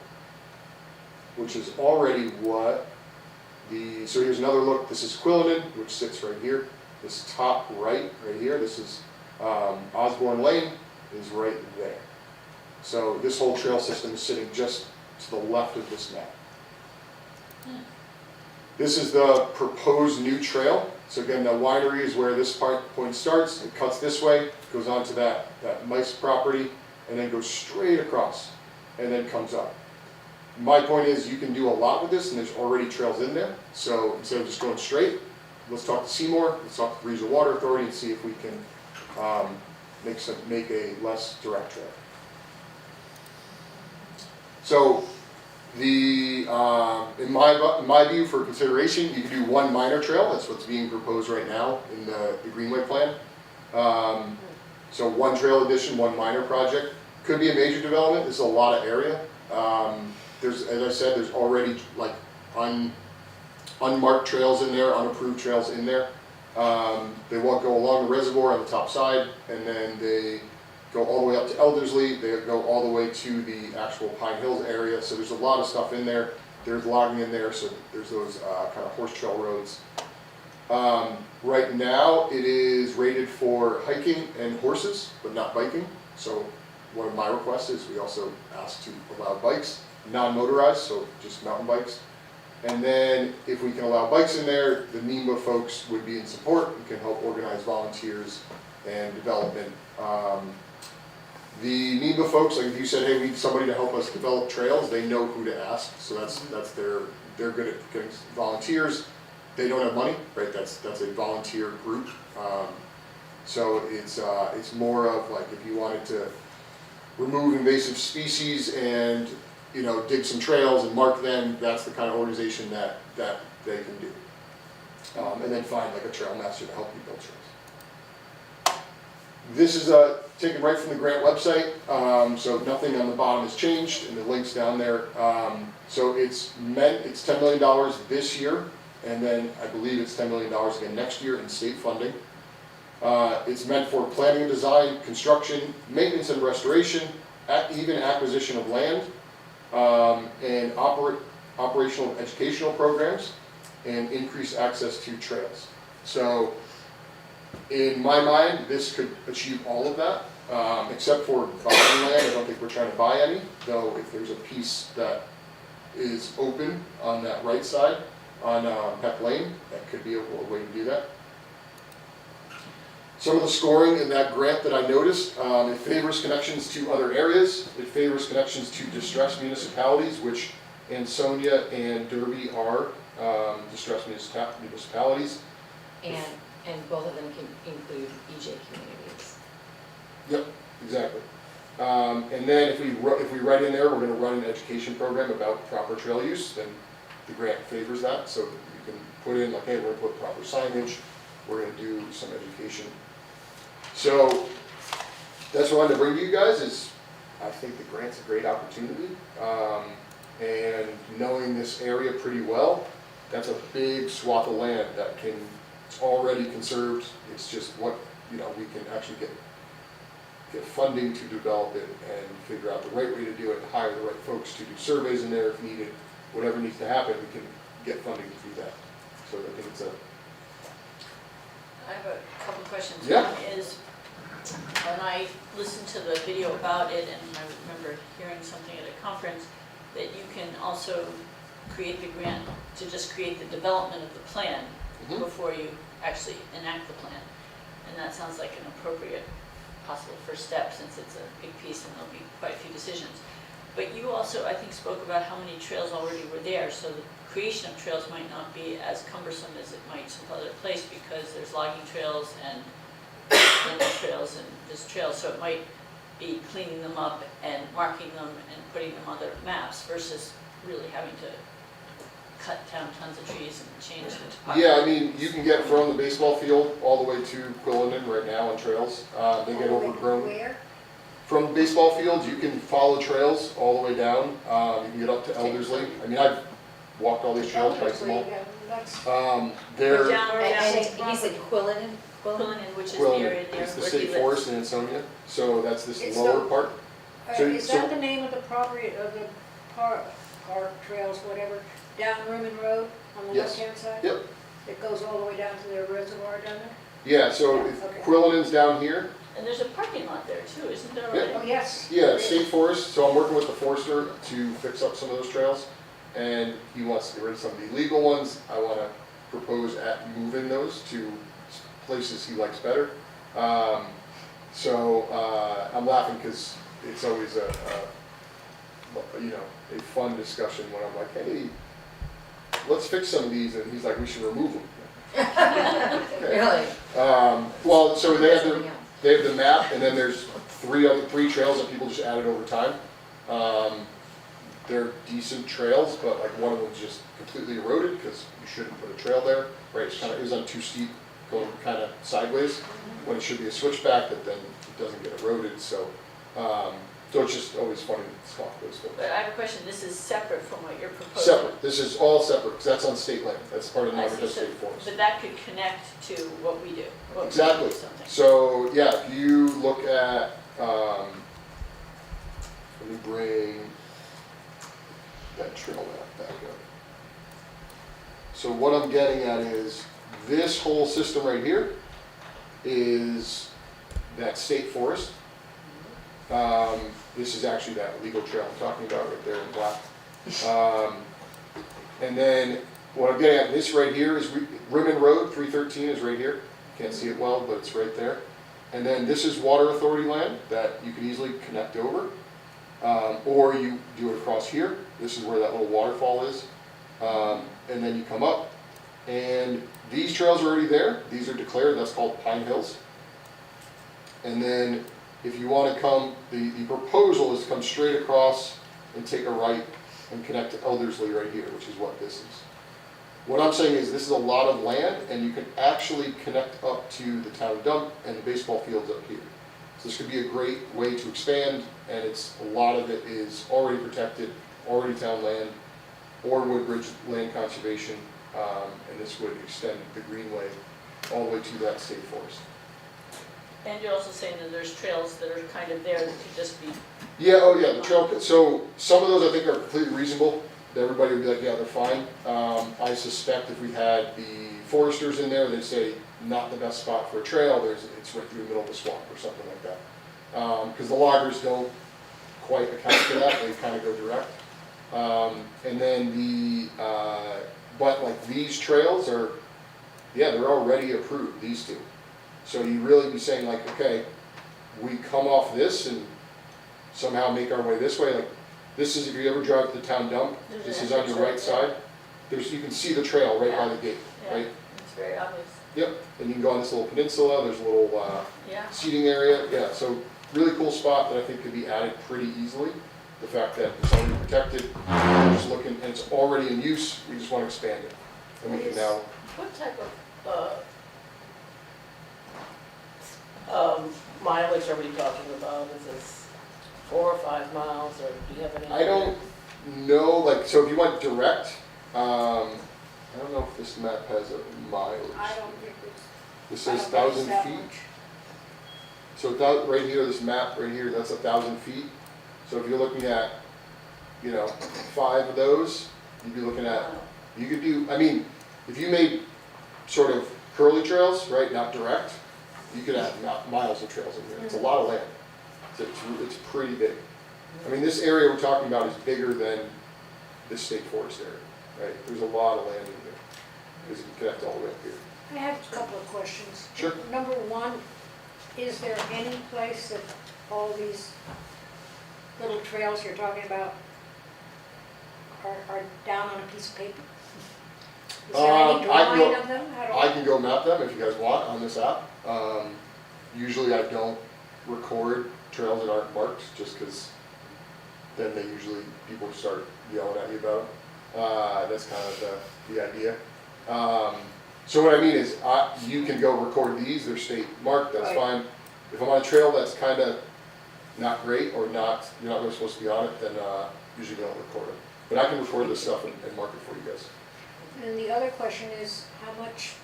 S8: which is already what so here's another look. This is Quillinan, which sits right here. This top right here, this is Osborne Lane, is right there. So this whole trail system is sitting just to the left of this map. This is the proposed new trail. So again, the winery is where this point starts. It cuts this way, goes onto that Mice property, and then goes straight across, and then comes up. My point is you can do a lot with this, and there's already trails in there. So instead of just going straight, let's talk to Seymour, let's talk to the Regional Water Authority and see if we can make a less direct trail. So in my view, for consideration, you can do one minor trail. That's what's being proposed right now in the Greenway plan. So one trail addition, one minor project. Could be a major development. This is a lot of area. As I said, there's already like unmarked trails in there, unapproved trails in there. They won't go along the reservoir on the top side, and then they go all the way up to Eldersley. They go all the way to the actual Pine Hills area. So there's a lot of stuff in there. There's logging in there, so there's those kind of horse trail roads. Right now, it is rated for hiking and horses, but not biking. So one of my requests is we also ask to allow bikes, non-motorized, so just mountain bikes. And then if we can allow bikes in there, the NEMA folks would be in support. We can help organize volunteers and development. The NEMA folks, like if you said, hey, we need somebody to help us develop trails, they know who to ask. So they're good at getting volunteers. They don't have money, right? That's a volunteer group. So it's more of like if you wanted to remove invasive species and dig some trails and mark them, that's the kind of organization that they can do. And then find like a trail master to help you build trails. This is taken right from the grant website, so nothing on the bottom has changed, and the link's down there. So it's $10 million this year, and then I believe it's $10 million again next year in state funding. It's meant for planning and design, construction, maintenance and restoration, even acquisition of land, and operational and educational programs, and increase access to trails. So in my mind, this could achieve all of that, except for buying land. I don't think we're trying to buy any, though if there's a piece that is open on that right side on Peck Lane, that could be a way to do that. Some of the scoring in that grant that I noticed, it favors connections to other areas. It favors connections to distressed municipalities, which Ansonia and Derby are distressed municipalities.
S2: And both of them can include EJ communities.
S8: Yep, exactly. And then if we write in there, we're going to run an education program about proper trail use, then the grant favors that. So you can put in like, hey, we're going to put proper signage, we're going to do some education. So that's what I wanted to bring to you guys is I think the grant's a great opportunity. And knowing this area pretty well, that's a big swath of land that it's already conserved. It's just what, we can actually get funding to develop it and figure out the right way to do it, hire the right folks to do surveys in there if needed. Whatever needs to happen, we can get funding to do that. So I think it's
S1: I have a couple of questions.
S8: Yeah.
S1: One is, when I listened to the video about it, and I remember hearing something at a conference, that you can also create the grant to just create the development of the plan
S8: Mhm.
S1: before you actually enact the plan. And that sounds like an appropriate possible first step, since it's a big piece and there'll be quite a few decisions. But you also, I think, spoke about how many trails already were there, so the creation of trails might not be as cumbersome as it might some other place, because there's logging trails and trails and just trails, so it might be cleaning them up and marking them and putting them on their maps versus really having to cut down tons of trees and change the topography.
S8: Yeah, I mean, you can get from the baseball field all the way to Quillinan right now on trails. They get overgrown.
S3: Where?
S8: From baseball fields, you can follow trails all the way down. You can get up to Eldersley. I mean, I've walked all these trails, hiked them all.
S3: Elderslie, that's,
S8: They're
S1: Or down
S2: And
S3: State
S2: he said Quillinan?
S1: Quillinan, which is the
S8: Quillinan,
S1: area near
S8: it's the
S1: where he
S8: state
S1: lives.
S8: forest in Ansonia, so that's this
S3: It's
S8: lower
S3: the-
S8: part. So-
S3: is
S8: so-
S3: that the name of the property, of the park trails, whatever, down Rimmon Road on the
S8: Yes.
S3: left-hand side?
S8: Yep.
S3: It goes all the way down to their reservoir down there?
S8: Yeah, so if
S3: Okay.
S8: Quillinan's down here.
S1: And there's a parking lot there too, isn't there
S8: Yeah.
S1: already?
S3: Oh, yes.
S8: Yeah,
S3: there is.
S8: state forest, so I'm working with the forester to fix up some of those trails. And he wants to get rid of some of the illegal ones. I want to propose at moving those to places he likes better. I'm laughing because it's always a fun discussion when I'm like, hey, let's fix some of these, and he's like, we should remove them. Okay.
S2: Really?
S8: Well, so they have
S2: Something else.
S8: they have the map, and then there's three trails that people just added over time. They're decent trails, but like one of them's just completely eroded because you shouldn't put a trail there, right? It was on too steep, going kind of sideways, when it should be a switchback that then it doesn't get eroded, so it's just always funny to talk those folks.
S1: But I have a question, this is separate from what you're proposing?
S8: Separate, this is all separate, because that's on state land, that's part of the
S1: I see,
S8: Navarrete
S1: so-
S8: State Forest.
S1: But that could connect to what we do, what we do
S8: Exactly.
S1: or something.
S8: So, yeah, if you look at, let me bring that trail map back up. So what I'm getting at is, this whole system right here is that state forest. This is actually that legal trail I'm talking about right there in black. And then what I'm getting at, this right here is Rimmon Road, 313 is right here. Can't see it well, but it's right there. And then this is water authority land that you can easily connect over. Or you do it across here. This is where that little waterfall is. And then you come up. And these trails are already there. These are declared, that's called Pine Hills. And then if you want to come, the proposal is to come straight across and take a right and connect to Eldersley right here, which is what this is. What I'm saying is this is a lot of land, and you can actually connect up to the town dump and the baseball fields up here. So this could be a great way to expand, and a lot of it is already protected, already town land, or Woodbridge Land Conservation, and this would extend the greenway all the way to that state forest.
S1: And you're also saying that there's trails that are kind of there that could just be,
S8: Yeah, oh yeah, the trail, so some of those I think are completely reasonable. Everybody would be like, yeah, they're fine. I suspect if we had the foresters in there, they'd say, not the best spot for a trail, it's right through the middle of the swamp or something like that. Because the loggers don't quite account for that, they kind of go direct. And then but like these trails are, yeah, they're already approved, these two. So you really be saying like, okay, we come off this and somehow make our way this way, like, this is, if you ever drive to the town dump,
S1: There's
S8: this
S1: an
S8: is on your right
S1: entrance right
S8: side. You can see the trail right by the gate,
S1: yeah,
S8: right?
S1: it's very obvious.
S8: Yep, and you can go on this little peninsula, there's a little
S1: Yeah,
S8: seating area, yeah, so really cool spot that I think could be added pretty easily. The fact that it's already protected, we're just looking, and it's already in use, we just want to expand it. And we can now,
S5: What type of mileage are we talking about? Is this 4 or 5 miles, or do you have any?
S8: I don't know, like, so if you went direct, I don't know if this map has a mileage.
S3: I don't think it's.
S8: This says
S3: I don't think it's
S8: 1,000
S3: that
S8: feet.
S3: much.
S8: So right here, this map right here, that's 1,000 feet. So if you're looking at, 5 of those, you'd be looking at, you could do, I mean, if you made sort of curly trails, right, not direct, you could add miles of trails in here. It's a lot of land. It's pretty big. I mean, this area we're talking about is bigger than this state forest area, right? There's a lot of land in here, because you connect all the way up here.
S3: I have a couple of questions.
S8: Sure.
S3: Number one, is there any place that all these little trails you're talking about are down on a piece of paper? Is there any drawing of them at all?
S8: I can go map them if you guys want on this app. Usually I don't record trails that aren't marked, just because then people start yelling at you about them. That's kind of the idea. So what I mean is, you can go record these, they're state marked, that's
S3: Right.
S8: fine. If I'm on a trail that's kind of not great, or not, you're not really supposed to be on it, then usually don't record it. But I can record this stuff and mark it for you guys.
S3: And the other question is, how much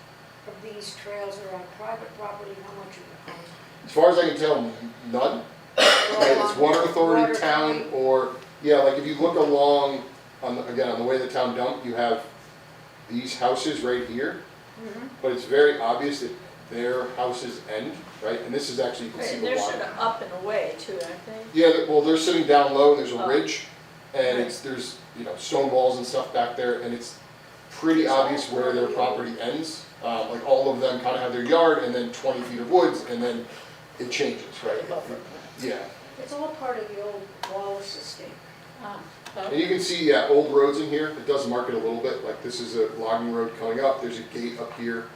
S3: of these trails are on private property, and how much are on?
S8: As far as I can tell, none. It's water authority,
S3: Water
S8: town,
S3: authority.
S8: or, yeah, like if you look along, on the way the town dump, you have these houses right here,
S3: Mhm.
S8: but it's very obvious that their houses end, right? And this is actually, you can see
S1: And
S8: the
S1: they're
S8: water.
S1: sort of up and away too, aren't they?
S8: Yeah, well, they're sitting down low, and there's a
S1: Oh.
S8: ridge, and
S1: Right.
S8: there's, stone walls and stuff back there, and it's pretty obvious where their property ends. Like all of them kind of have their yard, and then 20 feet of woods, and then it changes, right? Yeah.
S3: It's all part of the old Wallace estate.
S1: Ah,
S8: And you can see, yeah, old roads in here, it does mark it a little bit, like this is a logging road coming up, there's a gate up here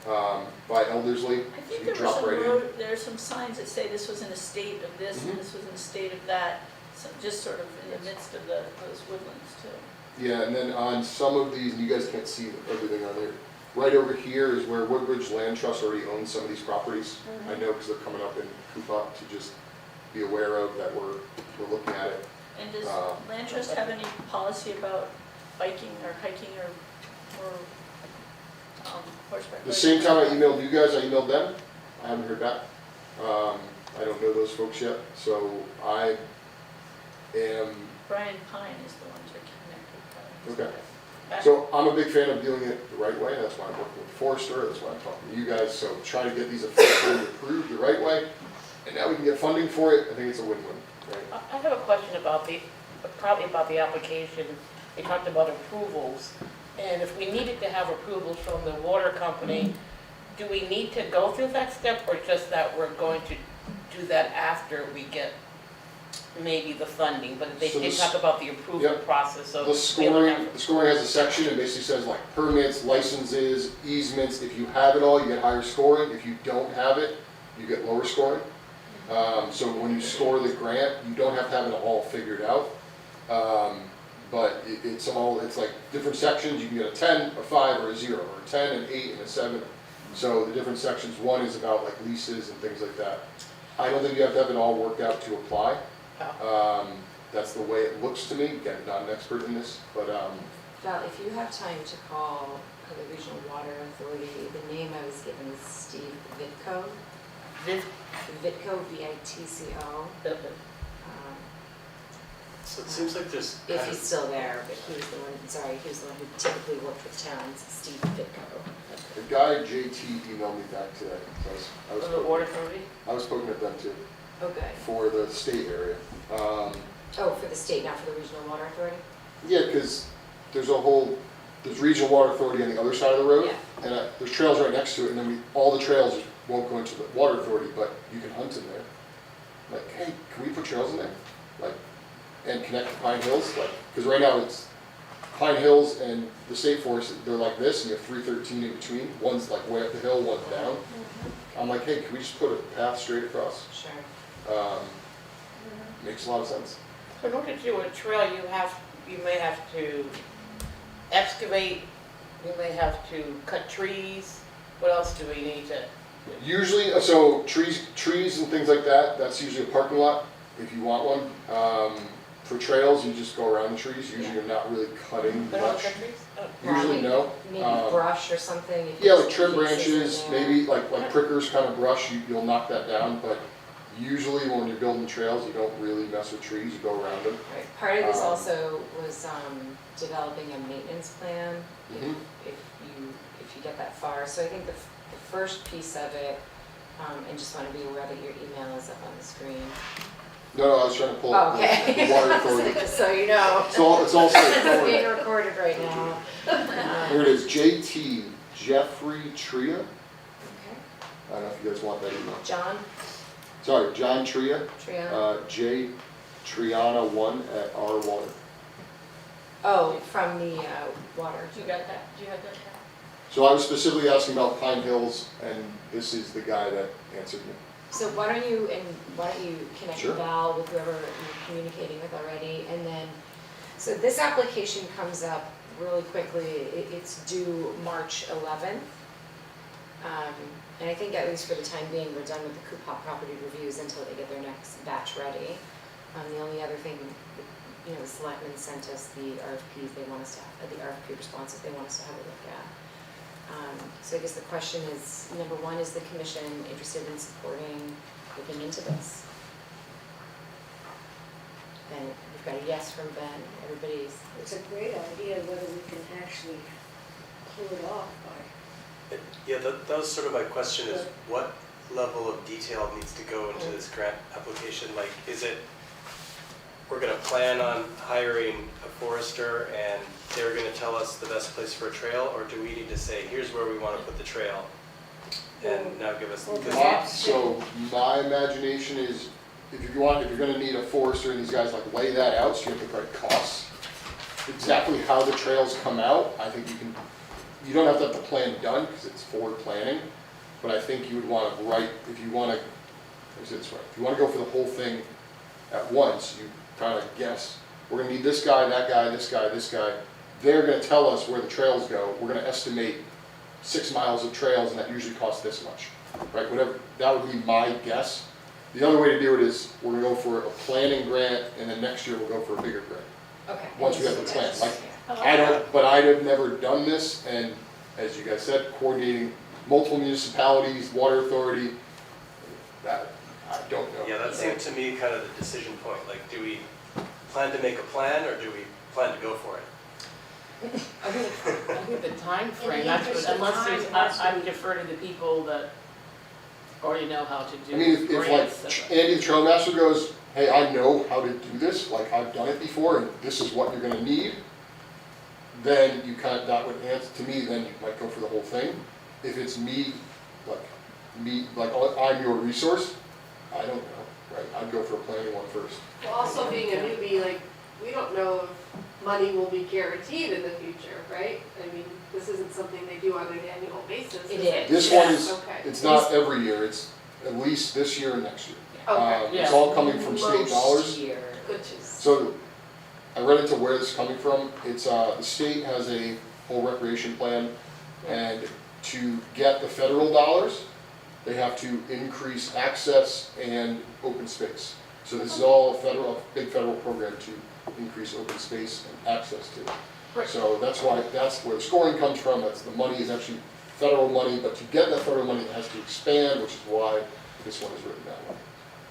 S8: by Eldersley,
S1: I
S8: so
S1: think
S8: you
S1: there were
S8: drop
S1: some
S8: right in.
S1: road, there are some signs that say this was in a state of this and
S8: Mhm.
S1: this was in a state of that, so just sort of in the midst of those woodlands too.
S8: Yeah, and then on some of these, and you guys can't see everything on there, right over here is where Woodbridge Land Trust already owns some of these properties. I know because they're coming up in Coupop, to just be aware of that we're looking at it.
S1: And does
S8: Um,
S1: Land Trust have any policy about biking or hiking or horseback?
S8: The
S1: riding?
S8: same time I emailed you guys, I emailed them, I haven't heard back. I don't know those folks yet, so I am,
S1: Brian Pine is the one to connect with.
S8: Okay. so I'm a big fan of doing it the right way, that's why I'm working with Forrester, that's why I'm talking to you guys, so try to get these officially approved the right way, and now we can get funding for it, I think it's a win-win, right?
S5: I have a question probably about the application. We talked about approvals, and if we needed to have approvals from the water company, do we need to go through that step, or just that we're going to do that after we get maybe the funding? But they
S8: So
S5: did
S8: this-
S5: talk about the approval
S8: Yep.
S5: process, so.
S8: The
S5: we don't
S8: scoring,
S5: have-
S8: the scoring has a section, it basically says like permits, licenses, easements, if you have it all, you get higher scoring, if you don't have it, you get lower scoring. So when you score the grant, you don't have to have it all figured out. But it's like different sections, you can get a 10, a 5, or a 0, or a 10, an 8, and a 7. So the different sections, one is about like leases and things like that. I don't think you have to have it all worked out to apply. That's the way it looks to me, again, not an expert in this, but,
S2: Val, if you have time to call the Regional Water Authority, the name I was given is Steve Vitko.
S5: This-
S2: Vitko, V-I-T-C-O.
S6: So it seems like there's
S2: If
S6: kind
S2: he's
S6: of,
S2: still there, but he was the one who typically worked with towns, Steve Vitko.
S8: the guy, JT, emailed me back today, so I was
S5: From the water
S8: poking,
S5: authority?
S8: I was poking at them too,
S2: Okay.
S8: for the state area.
S2: Oh, for the state, not for the Regional Water Authority?
S8: Yeah, because there's regional water authority on the other side of the road,
S2: Yeah.
S8: and there's trails right next to it, and then all the trails won't go into the water authority, but you can hunt in there. Like, hey, can we put trails in there? Like, and connect to Pine Hills, like, because right now it's Pine Hills and the state forest, they're like this, and you have 313 in between, one's like way up the hill, one's down. I'm like, hey, can we just put a path straight across?
S2: Sure.
S8: Makes a lot of sense.
S5: So in order to do a trail, you may have to excavate, you may have to cut trees. What else do we need to?
S8: Usually, so trees and things like that, that's usually a parking lot, if you want one. For trails, you just go around the trees, usually you're not really cutting
S5: We don't
S8: much.
S5: cut trees? Oh.
S8: Usually no.
S2: Maybe
S8: Um,
S2: brush or something? if
S8: Yeah,
S2: there's
S8: like trim
S2: pieces in
S8: branches,
S2: there.
S8: maybe like prickers kind of brush, you'll knock that down, but usually when you're building trails, you don't really mess with trees, you go around them.
S2: Right. Part of this
S8: Um,
S2: also was developing a maintenance plan,
S8: Mhm.
S2: if you get that far. So I think the first piece of it, and just want to be aware that your email is up on the screen.
S8: No, I was trying to pull up the
S2: Okay.
S8: water authority.
S2: Just so you know.
S8: It's all safe, don't
S2: It's being
S8: worry.
S2: recorded right now.
S8: Here it is, JT Jeffrey Tria.
S2: Okay.
S8: I don't know if you guys want that email.
S2: John
S8: Sorry, John Tria,
S2: Triano.
S8: J Triana1 at R Water.
S2: Oh, from the water.
S1: Do you got that? Do you have that?
S8: So I was specifically asking about Pine Hills, and this is the guy that answered me.
S2: So why don't you connect
S8: Sure.
S2: Val with whoever you're communicating with already, and then, so this application comes up really quickly, it's due March 11th. And I think at least for the time being, we're done with the Coupop property reviews until they get their next batch ready. The only other thing, you know, the selectmen sent us the RFPs they want us to, the RFP responses they want us to have a look at. So I guess the question is, number one, is the commission interested in supporting looking into this? And we've got a yes from Ben, everybody's,
S3: It's a great idea whether we can actually pull it off by,
S6: Yeah, that was sort of my question is what level of detail needs to go into this grant application? Like, is it, we're gonna plan on hiring a forester and they're gonna tell us the best place for a trail? Or do we need to say, here's where we wanna put the trail? And now give us,
S8: So my imagination is, if you're gonna need a forester and these guys like lay that out, so you have to write costs. Exactly how the trails come out, I think you don't have to have the plan done, because it's forward planning, but I think you would wanna write, if you wanna, let me say this right, if you wanna go for the whole thing at once, you kinda guess, we're gonna need this guy, that guy, this guy, this guy, they're gonna tell us where the trails go, we're gonna estimate 6 miles of trails, and that usually costs this much, right, whatever, that would be my guess. The other way to do it is, we're gonna go for a planning grant, and then next year we'll go for a bigger grant,
S2: okay.
S8: once we have the plan, like,
S2: Yeah.
S8: but I have never done this, and as you guys said, coordinating multiple municipalities, water authority, that, I don't know.
S6: yeah, that seemed to me kind of the decision point. Like, do we plan to make a plan or do we plan to go for it?
S5: I think the timeframe,
S3: In the
S5: that's
S3: interest
S5: what,
S3: of
S5: unless
S3: time,
S5: there's,
S3: that's
S5: I would defer to the people that already know how to do
S8: I mean, if
S5: grants.
S8: like Andy the Trail Master goes, hey, I know how to do this, like I've done it before, and this is what you're gonna need, then you that would answer, to me, then you might go for the whole thing. If it's like I'm your resource, I don't know, right, I'd go for a planning one first.
S4: Well, also being a newbie, like, we don't know if money will be guaranteed in the future, right? I mean, this isn't something they do on an annual basis.
S2: It
S4: it?
S2: is.
S8: This one is,
S4: Okay.
S8: it's not every year, it's at least this year and next year.
S4: Okay.
S8: It's
S5: Yeah.
S8: all coming from state dollars.
S2: Most year.
S4: Good to
S8: So, I read into where this is coming from, it's, the state has a whole recreation plan, and to get the federal dollars, they have to increase access and open space. So this is all a big federal program to increase open space and access to it.
S5: Right.
S8: So that's where the scoring comes from, that's the money is actually federal money, but to get that federal money, it has to expand, which is why this one is written that way.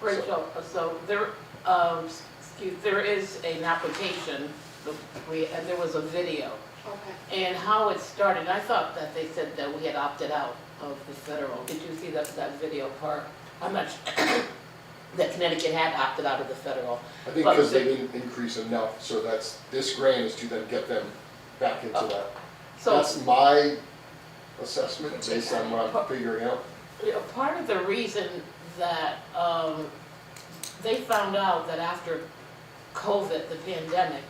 S5: Right, so there, there is an application, and there was a video.
S4: Okay.
S5: And how it started, I thought that they said that we had opted out of the federal. Did you see that video part? I'm not sure, that Connecticut had opted out of the federal.
S8: I think
S5: But
S8: because they
S5: the-
S8: didn't increase enough, so this grant is to then get them back into that.
S5: So,
S8: That's my assessment based on what I'm figuring out.
S5: you know, part of the reason that they found out that after COVID, the pandemic,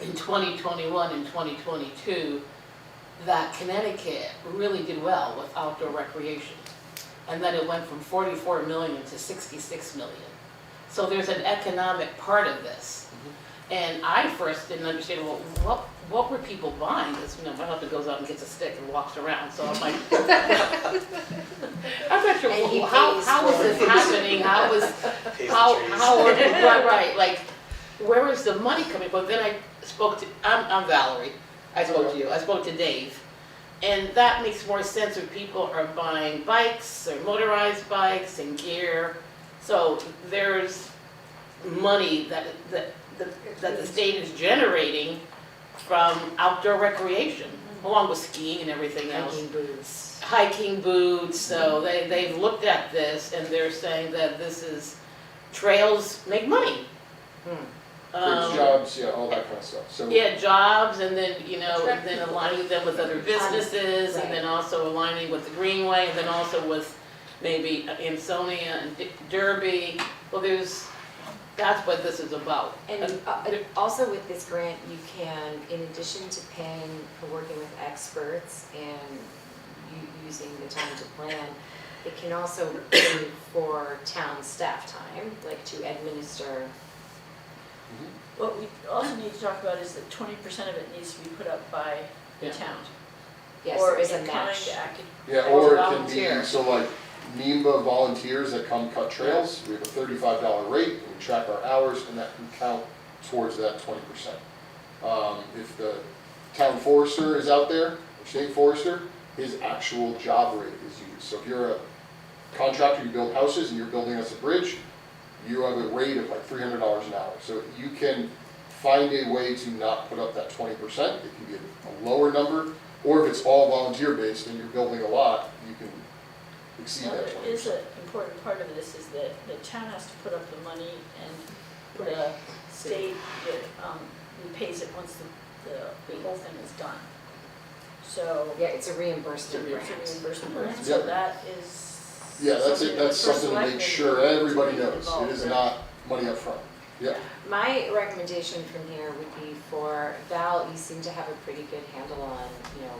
S5: in 2021 and 2022, that Connecticut really did well with outdoor recreation. And then it went from 44 million to 66 million. So there's an economic part of this. And I first didn't understand, well, what were people buying? Because, you know, my husband goes out and gets a stick and walks around, so I'm like, I'm not sure,
S2: And he
S5: how
S2: pays
S5: is
S2: for
S5: this
S2: it.
S5: happening? How is,
S6: Pays the
S5: how,
S6: trees.
S5: right, like, where is the money coming from? Then I spoke to, I'm Valerie, I spoke to you, I spoke to Dave. And that makes more sense when people are buying bikes or motorized bikes and gear. So there's money that the state is generating from outdoor recreation. along with skiing and everything else.
S2: Hiking boots.
S5: Hiking boots, so they've looked at this and they're saying that this is, trails make money.
S8: Creates jobs, yeah, all that kind of stuff, so.
S5: Yeah, jobs, and then, you know,
S3: Attract
S5: then
S3: people.
S5: aligning them with other businesses, and then also aligning with the Greenway, and then also with maybe Ansonia and Derby. Well, that's what this is about.
S2: And also with this grant, you can, in addition to paying for working with experts and using the time to plan, it can also pay for town staff time, like to administer.
S1: What we also need to talk about is that 20% of it needs to be put up by the
S5: Yeah.
S1: town.
S2: Yes,
S1: Or
S2: there is a
S1: in kind
S2: match.
S8: Yeah,
S5: Or
S8: or it can
S5: volunteer.
S8: be, so like NEMA volunteers that come cut trails, we have a $35 rate, and we track our hours, and that can count towards that 20%. If the town forester is out there, or state forester, his actual job rate is used. So if you're a contractor, you build houses and you're building us a bridge, you have a rate of like $300 an hour. So you can find a way to not put up that 20%, it can be a lower number, or if it's all volunteer based and you're building a lot, you can exceed
S1: Now,
S8: that
S1: there
S8: 20%.
S1: is an important part of this is that the town has to put up the money and the state repays it once the whole thing is done. So
S2: Yeah, it's a reimbursement
S1: it's
S2: grant.
S1: a reimbursement grant,
S8: Yep.
S1: so that is.
S8: Yeah, that's it, that's
S1: the first
S8: something to make
S1: selectman
S8: sure
S1: will need to
S8: everybody
S1: be
S8: knows,
S1: involved
S8: it is
S1: in.
S8: not money up front. Yeah,
S2: My recommendation from here would be for Val, you seem to have a pretty good handle on, you know,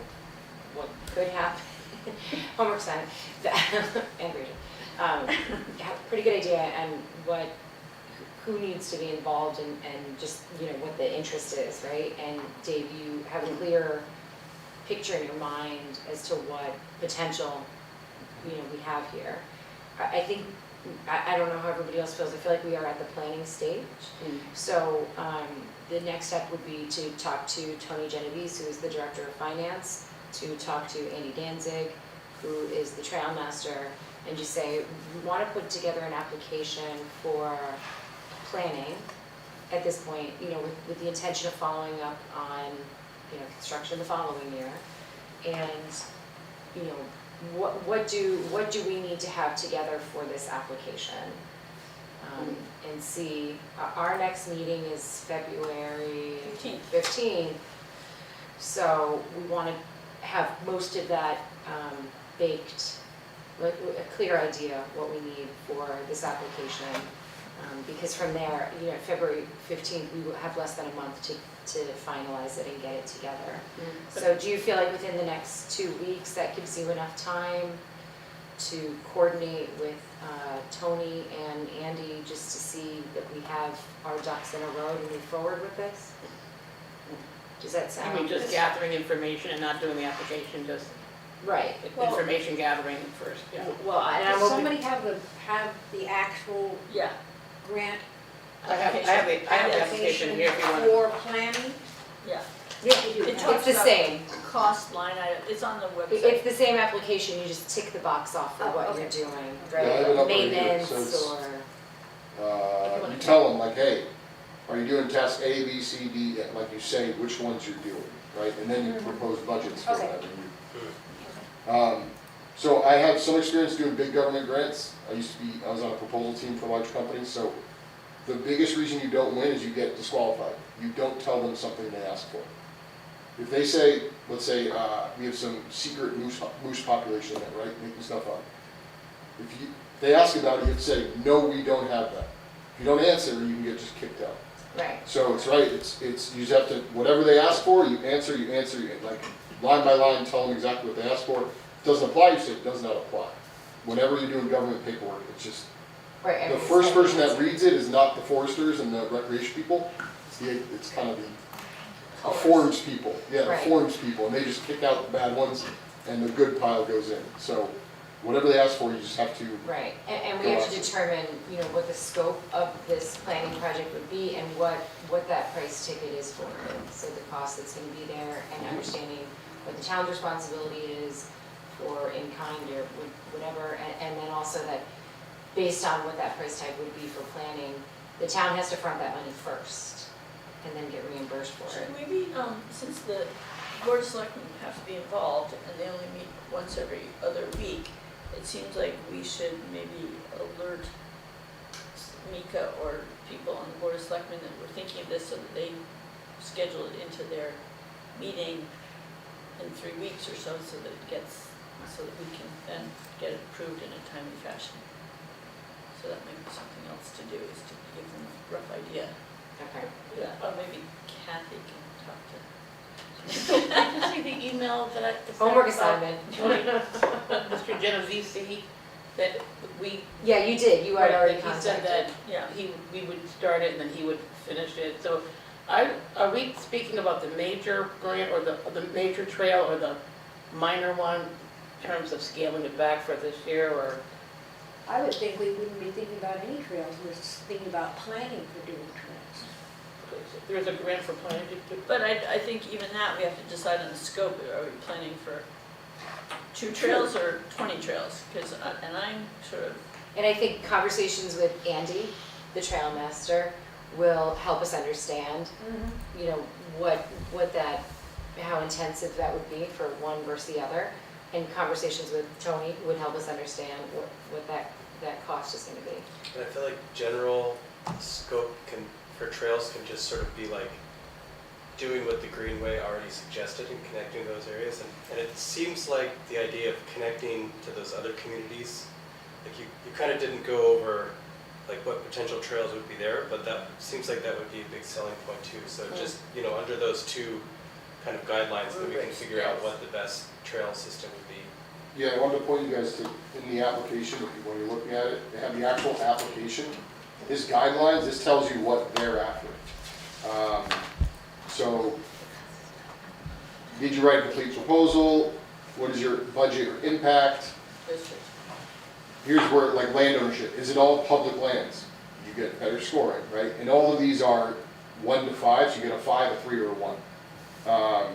S2: what could happen. Homework assignment, and Rita. Have a pretty good idea on who needs to be involved and just, you know, what the interest is, right? And Dave, you have a clear picture in your mind as to what potential, you know, we have here. I think, I don't know how everybody else feels, I feel like we are at the planning stage. So, the next step would be to talk to Tony Genovese, who is the Director of Finance, to talk to Andy Danzig, who is the Trail Master, and just say, we want to put together an application for planning at this point, you know, with the intention of following up on, you know, construction the following year. And, you know, what do we need to have together for this application? And see, our next meeting is February 15th. So we want to have most of that baked, like a clear idea what we need for this application. Because from there, you know, February 15th, we will have less than a month to finalize it and get it together. So do you feel like within the next 2 weeks, that gives you enough time to coordinate with Tony and Andy just to see that we have our ducks in a row to move forward with this? Does that
S5: I
S2: sound?
S5: mean, just gathering information and not doing the application, just
S2: Right.
S3: Well-
S5: information gathering first, yeah.
S2: Well, and I'm
S3: Does
S2: open.
S3: somebody have the actual
S1: Yeah.
S3: grant
S5: I have the application here if you want.
S3: for planning?
S1: Yeah,
S2: Yeah, you do.
S1: It
S2: It's
S1: talks
S2: the
S1: about-
S2: same.
S1: cost line item, it's on the website.
S2: It's the same application, you just tick the box off for
S3: Oh,
S2: what
S3: okay.
S2: you're doing,
S8: Yeah, I have it
S2: right?
S8: up right here,
S2: Maintenance
S8: so it's-
S2: or,
S8: you tell them like, hey, are you doing task A, B, C, D, and like you say, which ones you're doing, right? And then you propose budgets for
S3: Okay.
S8: whatever you. So I have some experience doing big government grants. I was on a proposal team for large companies, so the biggest reason you don't win is you get disqualified. You don't tell them something they ask for. If they say, let's say, we have some secret moose population in there, right, making stuff up. If they ask about it, you have to say, no, we don't have that. If you don't answer, you can get just kicked out.
S2: right,
S8: So it's right, it's, you just have to, whatever they ask for, you answer, like, line by line, tell them exactly what they ask for. If it doesn't apply, you say it does not apply. Whenever you're doing government paperwork, it's just,
S2: right.
S8: the first person that reads it is not the foresters and the recreation people, it's kind of the forms people, yeah, the
S2: Right.
S8: forms people, and they just kick out the bad ones, and the good pile goes in. So, whatever they ask for, you just have to,
S2: Right, and we have to determine, you know, what the scope of this planning project would be and what that price ticket is for it. So the cost that's gonna be there and understanding what the town's responsibility is for in kind or whatever, and then also that based on what that price tag would be for planning, the town has to front that money first and then get reimbursed for it.
S1: Should we be, since the Board of Selectmen have to be involved, and they only meet once every other week, it seems like we should maybe alert Mika or people on the Board of Selectmen that we're thinking of this, so that they schedule it into their meeting in 3 weeks or so, so that we can then get it approved in a timely fashion. So that may be something else to do, is to give them a rough idea.
S2: Okay.
S1: Yeah, or maybe Kathy can talk to.
S5: Did you see the email that I?
S2: Homework assignment.
S5: Mr. Genovese, that we.
S2: Yeah, you did, you had already
S5: He said
S2: contacted.
S5: that
S1: Yeah.
S5: we would start it and then he would finish it. So are we speaking about the major grant or the major trail or the minor one in terms of scaling it back for this year, or?
S3: I would think we wouldn't be thinking about any trails, we're just thinking about planning for doing trails.
S5: There's a grant for planning to.
S1: But I think even that, we have to decide on the scope. Are we planning for 2 trails or 20 trails? Because, and I'm sort of,
S2: And I think conversations with Andy, the trail master, will help us understand, you know, what that, how intensive that would be for one versus the other. And conversations with Tony would help us understand what that cost is gonna be.
S6: And I feel like general scope for trails can just sort of be like doing what the Greenway already suggested and connecting those areas. And it seems like the idea of connecting to those other communities, like you kind of didn't go over like what potential trails would be there, but that seems like that would be a big selling point too. So just, you know, under those 2 kind of guidelines, then we can figure out what the best trail system would be.
S8: Yeah, I wanted to point you guys to, in the application, when you're looking at it, they have the actual application. This guidelines, this tells you what they're after. So, did you write a complete proposal? What is your budget or impact? Here's where, like land ownership, is it all public lands? You get better scoring, right? And all of these are 1 to 5, so you get a 5, a 3, or a 1. Are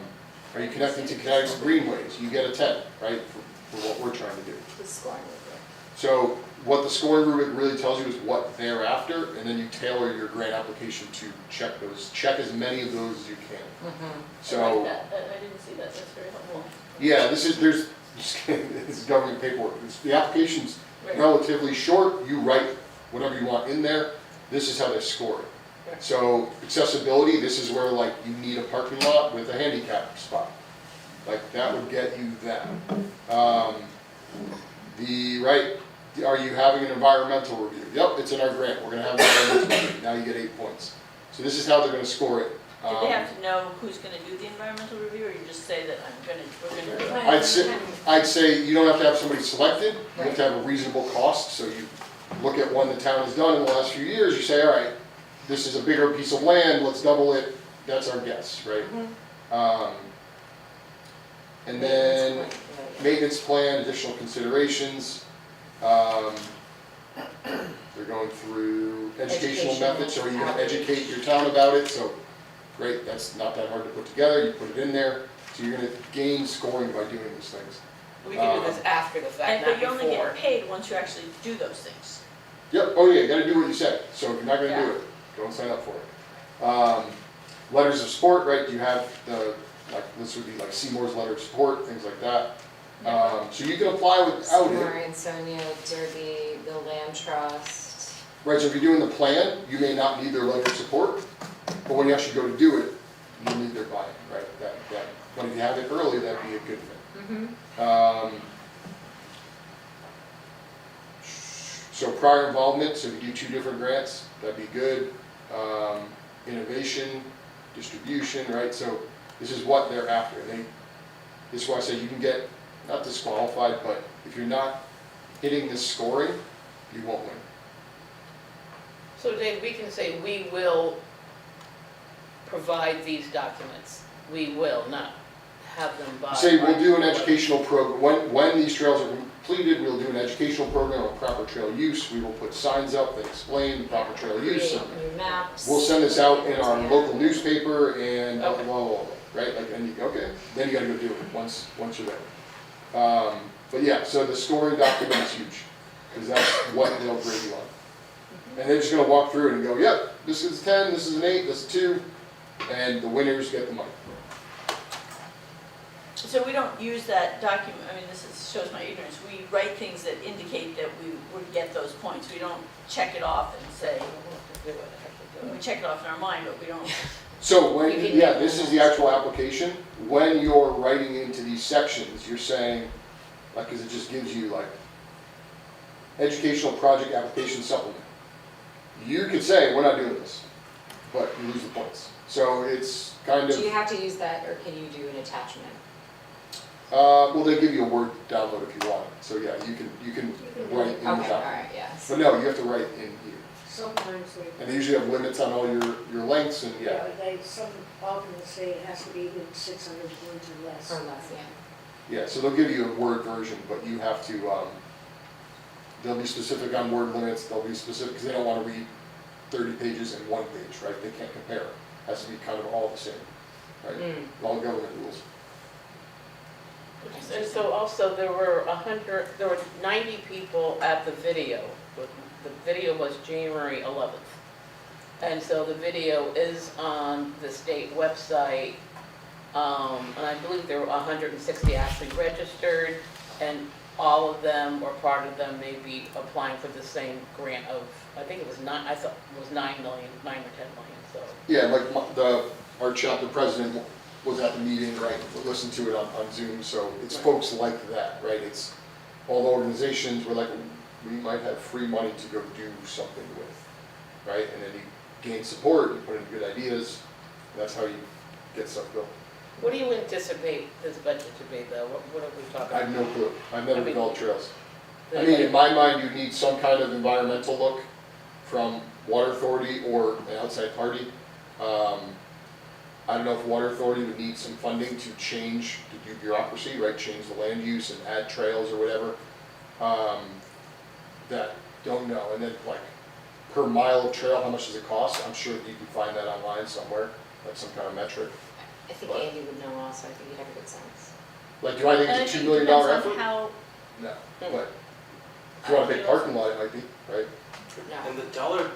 S8: you connecting to Connecticut greenways? You get a 10, right, for what we're trying to do.
S2: The scoring rubric.
S8: So what the scoring rubric really tells you is what they're after, and then you tailor your grant application to check those, check as many of those as you can.
S1: I like
S8: So,
S1: that. I didn't see that, that's very helpful.
S8: yeah, this is government paperwork. The application's
S1: Right.
S8: relatively short, you write whatever you want in there, this is how they score it. So accessibility, this is where like you need a parking lot with a handicap spot. Like that would get you that. Are you having an environmental review? Yep, it's in our grant, we're gonna have an environmental review, now you get 8 points. So this is how they're gonna score it.
S1: Do they have to know who's gonna do the environmental review, or you just say that we're gonna do it?
S8: I'd say you don't have to have somebody selected, you have to have a reasonable cost, so you look at one the town has done in the last few years, you say, all right, this is a bigger piece of land, let's double it, that's our guess, right? And then maintenance plan, additional considerations, they're going through educational methods, so are you gonna educate your town about it, so great, that's not that hard to put together, you put it in there, so you're gonna gain scoring by doing these things.
S5: We can do this after the fact,
S1: But
S5: not
S1: you only
S5: before.
S1: get paid once you actually do those things.
S8: Yep, oh yeah, you gotta do what you said, so if you're not gonna do it, don't sign up for it. Letters of support, right, you have the, like, this would be like Seymour's letter of support, things like that. So you can apply without
S2: Seymour
S8: it,
S2: and Sonia, Derby, the Land Trust.
S8: right, so if you're doing the plan, you may not need their letter of support, but when you actually go to do it, you need their buy-in, right, but if you have it early, that'd be a good thing. So prior involvement, so if you do 2 different grants, that'd be good. Innovation, distribution, right? So this is what they're after. This is why I say you can get, not disqualified, but if you're not hitting this scoring, you won't win.
S5: So Dave, we can say we will provide these documents. We will, not have them by.
S8: Say we'll do an educational program, when these trails are completed, we'll do an educational program on proper trail use. We will put signs up that explain the proper trail use.
S2: Create new maps.
S8: We'll send this out in our
S2: Yeah.
S8: local newspaper and blah,
S5: Okay.
S8: blah, blah, blah, right? Like, and you, okay, then you gotta go do it once you're there. But yeah, so the scoring document is huge, because that's what they'll grade you on. And they're just gonna walk through it and go, yep, this is 10, this is an 8, this is 2, and the winners get the money.
S1: So we don't use that document, I mean, shows my ignorance, we write things that indicate that we would get those points. We don't check it off and say, we check it off in our mind, but we don't.
S8: So when,
S2: You can-
S8: yeah, this is the actual application. When you're writing into these sections, you're saying, like, cause it just gives you like, educational project application supplement. You could say, we're not doing this, but you lose the points. So it's kind
S2: Do you
S8: of,
S2: have to use that, or can you do an attachment?
S8: well, they give you a Word download if you want it. So yeah, you can write in the
S2: Okay, all
S8: document.
S2: right, yes.
S8: But no, you have to write in here.
S3: Sometimes they,
S8: And they usually have limits on all your lengths and yeah.
S3: some often say it has to be within 600 words or less.
S2: Or less, yeah.
S8: Yeah, so they'll give you a Word version, but you have to, they'll be specific on word limits, they'll be specific, because they don't want to read 30 pages in one page, right? They can't compare. It has to be kind of all the same, right?
S2: Mm.
S8: All government rules.
S5: And so also there were 90 people at the video. The video was January 11th. And so the video is on the state website. And I believe there were 160 actually registered, and all of them or part of them may be applying for the same grant of, I think it was I thought it was 9 million, 9 or 10 million, so.
S8: Yeah, like our chapter president was at the meeting, right, listened to it on Zoom, so it's
S5: Right.
S8: folks like that, right? It's all the organizations were like, we might have free money to go do something with, right? And then you gain support, you put in good ideas, and that's how you get stuff built.
S5: What do you anticipate this budget to be though? What are we talking
S8: I have
S5: about?
S8: no clue. I've never
S5: I mean-
S8: developed trails. I mean, in my mind, you need some kind of environmental look from Water Authority or an outside party. I don't know if Water Authority would need some funding to change, to do bureaucracy, right, change the land use and add trails or whatever. That, don't know. And then like, per mile of trail, how much does it cost? I'm sure that you can find that online somewhere, like some kind of metric.
S2: I think
S8: But-
S2: Andy would know also, I think he'd have a good sense.
S8: Like, do I think
S1: And I
S8: it's a $2
S1: think it
S8: million
S1: depends on
S8: effort?
S1: how,
S8: No, but if you want a big parking lot, it might be, right?
S2: No.
S6: And the dollar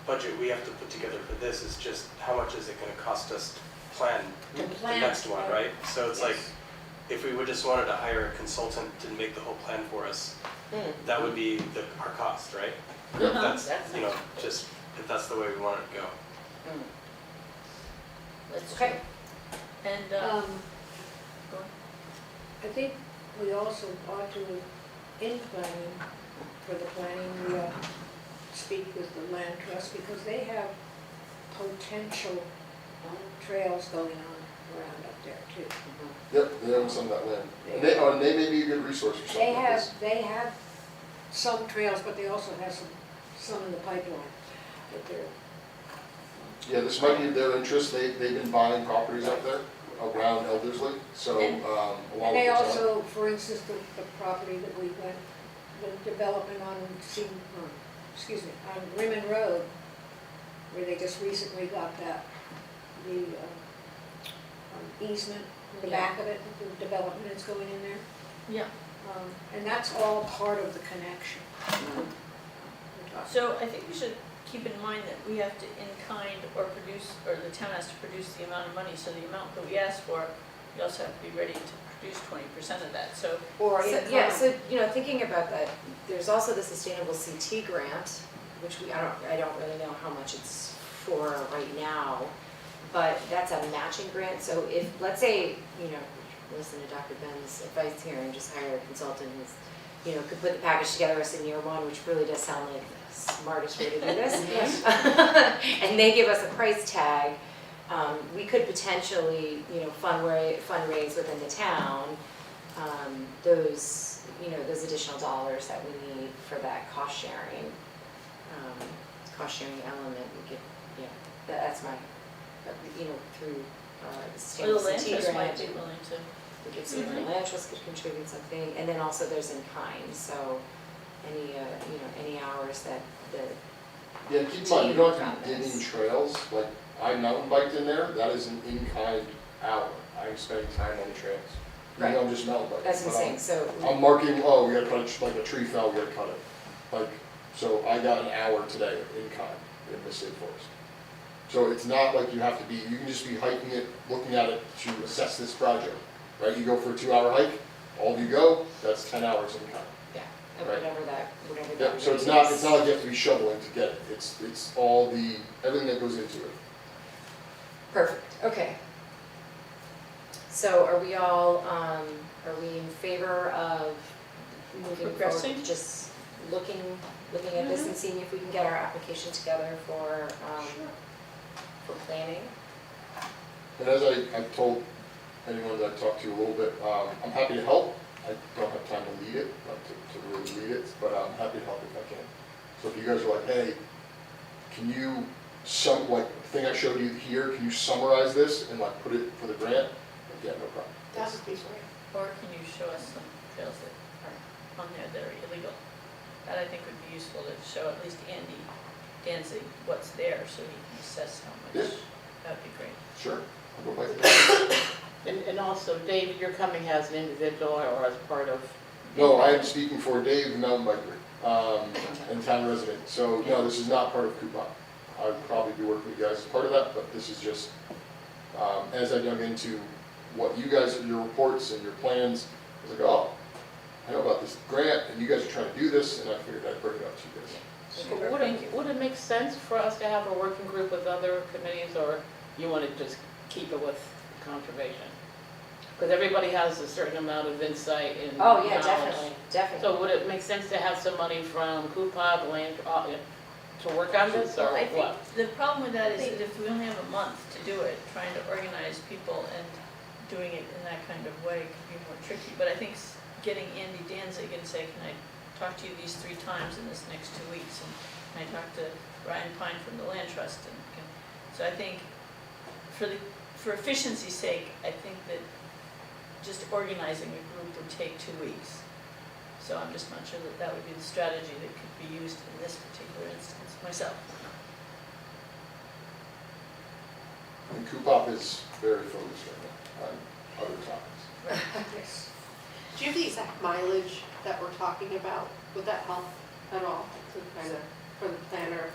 S6: budget we have to put together for this is just, how much is it gonna cost us to plan
S3: To
S6: the
S3: plan,
S6: next one, right? So it's like,
S2: Yes.
S6: if we would just wanted to hire a consultant to make the whole plan for us,
S5: Hmm.
S6: that would be our cost, right?
S8: Yeah.
S6: That's,
S5: That's
S6: you know, just, if that's the way we want it to go.
S5: Hmm.
S1: let's
S2: Okay.
S1: And,
S3: Um,
S1: go on.
S3: I think we also ought to, in planning, for the planning, we ought to speak with the land trust because they have potential trails going on around up there too.
S8: Yep, they own some of that land. And they may be a good resource for something like this.
S3: They have some trails, but they also have some in the pipeline that they're.
S8: Yeah, this might be of their interest. They've been buying properties up there around Eldersley, so,
S1: And-
S8: along with
S3: And they
S8: the town.
S3: also, for instance, the property that we went, the development on on Rimmon Road, where they just recently got the easement in the back of it, the development is going in there.
S1: Yeah,
S3: And that's all part of the connection.
S1: so I think we should keep in mind that we have to in-kind or produce, or the town has to produce the amount of money, so the amount that we ask for, we also have to be ready to produce 20% of that, so.
S3: Or
S2: So,
S3: in
S2: yeah,
S3: kind.
S2: so, you know, thinking about that, there's also the Sustainable CT grant, which I don't really know how much it's for right now, but that's a matching grant, so if, let's say, you know, listen to Dr. Ben's advice here and just hire a consultant who's, you know, could put the package together as in year one, which really does sound like the smartest way to do this. And they give us a price tag, we could potentially, you know, fundraise within the town, those, you know, those additional dollars that we need for that cost sharing element, we could, yeah, that's my, you know, through the
S1: Or the
S2: Sustainable
S1: land
S2: CT
S1: trust might
S2: grant.
S1: be willing to.
S2: We could see if the land trust could contribute something, and then also there's in kind, so any, you know, any hours that the,
S8: Yeah, keep in mind, you don't have to be digging trails, like, I mountain biked in there, that is an in-kind hour. I'm spending time on the trails.
S2: Right.
S8: I'm just mountain biking.
S2: that's
S8: but
S2: insane, so.
S8: I'm marking, oh, we gotta cut it, like a tree fell, we gotta cut it. Like, so I got an hour today in kind in the state forest. So it's not like you have to be, you can just be hiking it, looking at it to assess this project. right? You go for a 2-hour hike, all of you go, that's 10 hours income.
S2: And
S8: Right.
S2: whatever that
S8: Yeah, so it's not like you have to be shoveling to get it, it's all everything that goes into it.
S2: Perfect, okay. So are we all, are we in favor of moving
S1: Progressing?
S2: forward? Just looking at this and seeing if we can get our application together for planning?
S8: And as I've told anyone that I've talked to a little bit, I'm happy to help. I don't have time to lead it, like to really lead it, but I'm happy to help if I can. So if you guys are like, hey, can you, like, the thing I showed you here, can you summarize this and like put it for the grant? Like, yeah, no problem.
S4: That would be great.
S1: Or can you show us some trails that are on there that are illegal? That I think would be useful to show at least Andy Danzig what's there so he can assess how much.
S8: Yeah.
S1: That'd be great.
S8: Sure, I'll go back to that.
S5: And also, Dave, you're coming as an individual or as part of?
S8: No, I am speaking for Dave, the mountain biker, and town resident. So, no, this is not part of Coupon. I would probably be working with you guys as part of that, but this is just, as I dug into what you guys, your reports and your plans, I was like, oh, I know about this grant, and you guys are trying to do this, and I figured I'd bring it up to you guys.
S1: Super,
S5: Would
S1: thank you.
S5: would it make sense for us to have a working group with other committees, or you want to just keep it with conservation? Because everybody has a certain amount of insight and
S2: Oh, yeah,
S5: knowledge.
S2: definitely.
S5: So would it make sense to have some money from Coupon, land, to work on this, or
S1: Well, I think
S5: what?
S1: the problem with that is that if we only have a month to do it, trying to organize people and doing it in that kind of way could be more tricky. But I think getting Andy Danzig and say, can I talk to you these 3 times in this next 2 weeks? And can I talk to Ryan Pine from the Land Trust? So I think for efficiency's sake, I think that just organizing a group would take 2 weeks. So I'm just not sure that that would be the strategy that could be used in this particular instance myself.
S8: And Coupop is very focused right now on other topics.
S3: Yes.
S4: Do you have the exact mileage that we're talking about? Would that help at all to kind of, for the planner,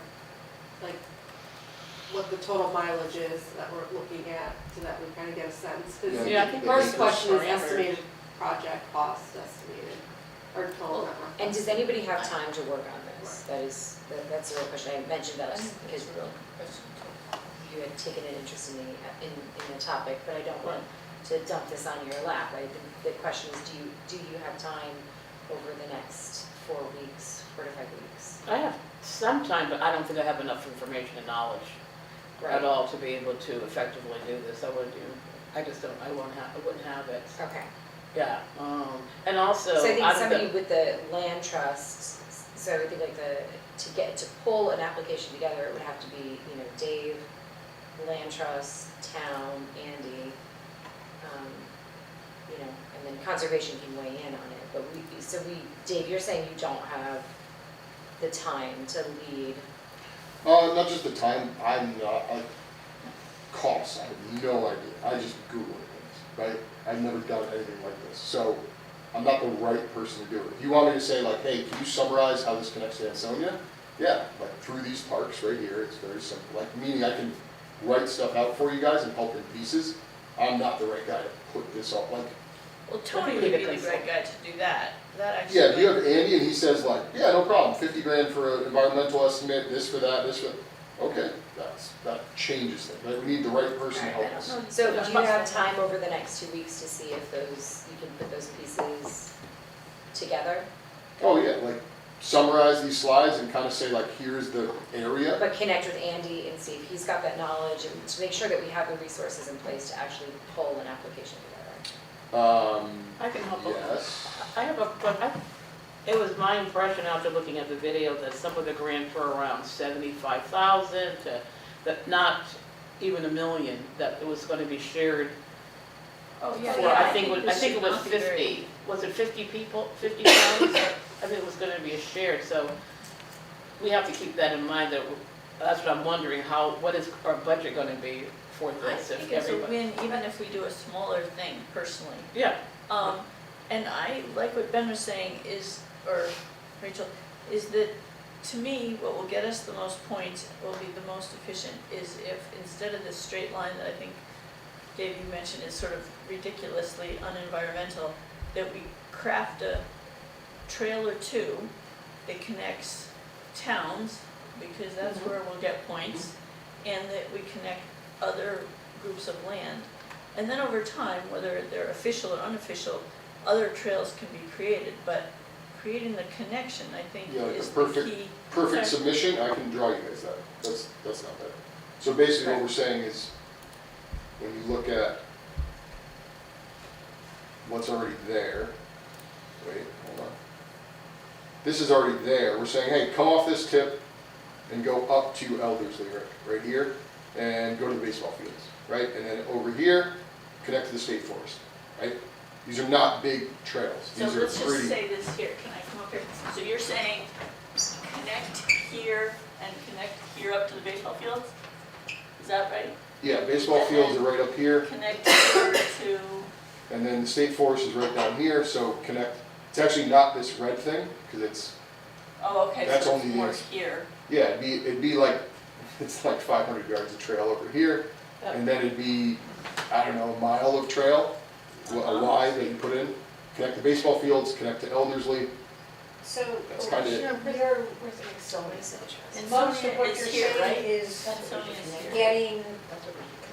S4: like what the total mileage is that we're looking at so that we kind of get a sense? 'Cause
S5: Yeah, I think
S4: the first
S5: those
S4: question is
S5: parameters.
S4: estimated project cost estimated, or total network.
S2: And does anybody have time to work on this? That's the real question. I mentioned that
S1: I think
S2: because
S1: that's a real question too.
S2: you had taken an interest in the topic, but I don't want to dump this on your lap. The question is, do you have time over the next 4 weeks, 4 to 5 weeks?
S5: I have some time, but I don't think I have enough information and knowledge at all to be able to effectively do this. I wouldn't have it.
S2: Okay.
S5: Yeah, and also.
S2: So I think
S5: out of the-
S2: somebody with the land trust, so I would think like to pull an application together, it would have to be, Dave, land trust, town, Andy, and then conservation can weigh in on it. But Dave, you're saying you don't have the time to lead.
S8: Not just the time, costs, I have no idea. I just Google things, right? I've never done anything like this. So I'm not the right person to do it. If you want me to say like, hey, can you summarize how this connects to Ansonia? Yeah, like through these parks right here, it's very simple. Like, meaning I can write stuff out for you guys and help in pieces. I'm not the right guy to put this up, like,
S1: Well, Tony would be the right guy to do that. That actually.
S8: yeah, if you have Andy and he says like, yeah, no problem, 50 grand for an environmental estimate, this for that, okay, that changes things, right? We need the right person to help us.
S2: So do you have time over the next 2 weeks to see if you can put those pieces together?
S8: Oh, yeah, like summarize these slides and kind of say like, here's the area.
S2: But connect with Andy and see if he's got that knowledge and to make sure that we have the resources in place to actually pull an application together.
S5: I can help.
S8: Yes.
S5: It was my impression after looking at the video that some of the grants were around 75,000 to, that not even $1 million, that it was going to be shared.
S1: Oh, yeah,
S5: for,
S1: yeah,
S5: I think
S1: this
S5: it
S1: should
S5: was
S1: not be very-
S5: 50. Was it 50 people, 50 towns? I think it was going to be a shared, so we have to keep that in mind. That's what I'm wondering, what is our budget going to be for
S1: I
S5: this if
S1: think it's a
S5: everybody?
S1: win, even if we do a smaller thing personally.
S5: Yeah,
S1: And I like what Ben was saying or Rachel, is that to me, what will get us the most points, will be the most efficient, is if instead of this straight line that I think Dave, you mentioned is sort of ridiculously unenvironmental, that we craft a trail or two that connects towns, because that's where we'll get points, and that we connect other groups of land. And then over time, whether they're official or unofficial, other trails can be created, but creating the connection, I think,
S8: Yeah, like
S1: is
S8: a
S1: the
S8: perfect-
S1: key.
S8: Perfect
S1: Sorry.
S8: submission, I can draw you guys that, that's not bad. So basically what we're saying is, when you look at what's already there, wait, hold on. This is already there, we're saying, hey, come off this tip and go up to Elderslie, right here, and go to the baseball fields, right? And then over here, connect to the state forest, right? These are not big trails,
S1: So
S8: these are
S1: let's just
S8: pretty.
S1: say this here, can I come up here? So you're saying connect here and connect here up to the baseball fields? Is that right?
S8: Yeah, baseball fields are right up here,
S1: Connect here to,
S8: and then the state forest is right down here, so connect, it's actually not this red thing, because it's,
S1: oh, okay,
S8: That's
S1: so it's
S8: only
S1: more
S8: these.
S1: here.
S8: yeah, it'd be like, it's like 500 yards of trail over here, and then it'd be, I don't know, a mile of trail, a Y that you put in, connect to baseball fields, connect to Elderslie,
S3: So,
S8: that's kind of it.
S3: you're,
S1: And
S3: most of
S1: Sonia
S3: what
S1: is
S3: you're
S1: here, right?
S3: saying is
S1: That's Sonia is here.
S3: getting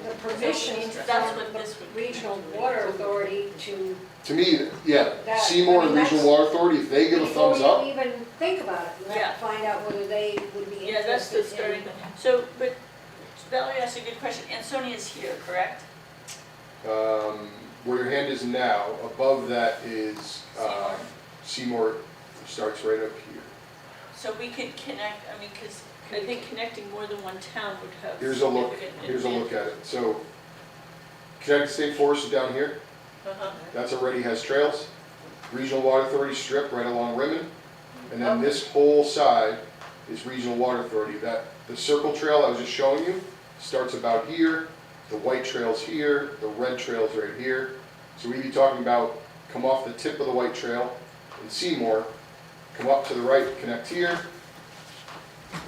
S3: the permission
S1: That's
S3: from
S1: what
S3: the
S1: this would be.
S3: regional water authority to,
S8: To me, yeah,
S3: That-
S8: Seymour
S3: I mean,
S8: and Regional
S3: that's-
S8: Water Authority, if they give a
S3: before
S8: thumbs up,
S3: you even think about it, you
S1: Yeah.
S3: have to find out whether they would be
S1: Yeah, that's the
S3: interested
S1: starting
S3: in.
S1: point. So, but Valerie asked a good question, and Sonia is here, correct?
S8: where your hand is now, above that is Seymour, starts right up here.
S1: So we could connect, I mean, because I think connecting more than one town would have
S8: Here's a look,
S1: significant
S8: here's a look
S1: advantage.
S8: at it. So, Connecticut State Forest is down here,
S1: Uh-huh.
S8: that's already has trails. Regional Water Authority strip right along Rimmon. And then
S1: Okay.
S8: this whole side is Regional Water Authority. The circle trail I was just showing you starts about here, the white trail's here, the red trail's right here. So we'd be talking about come off the tip of the white trail in Seymour, come up to the right, connect here.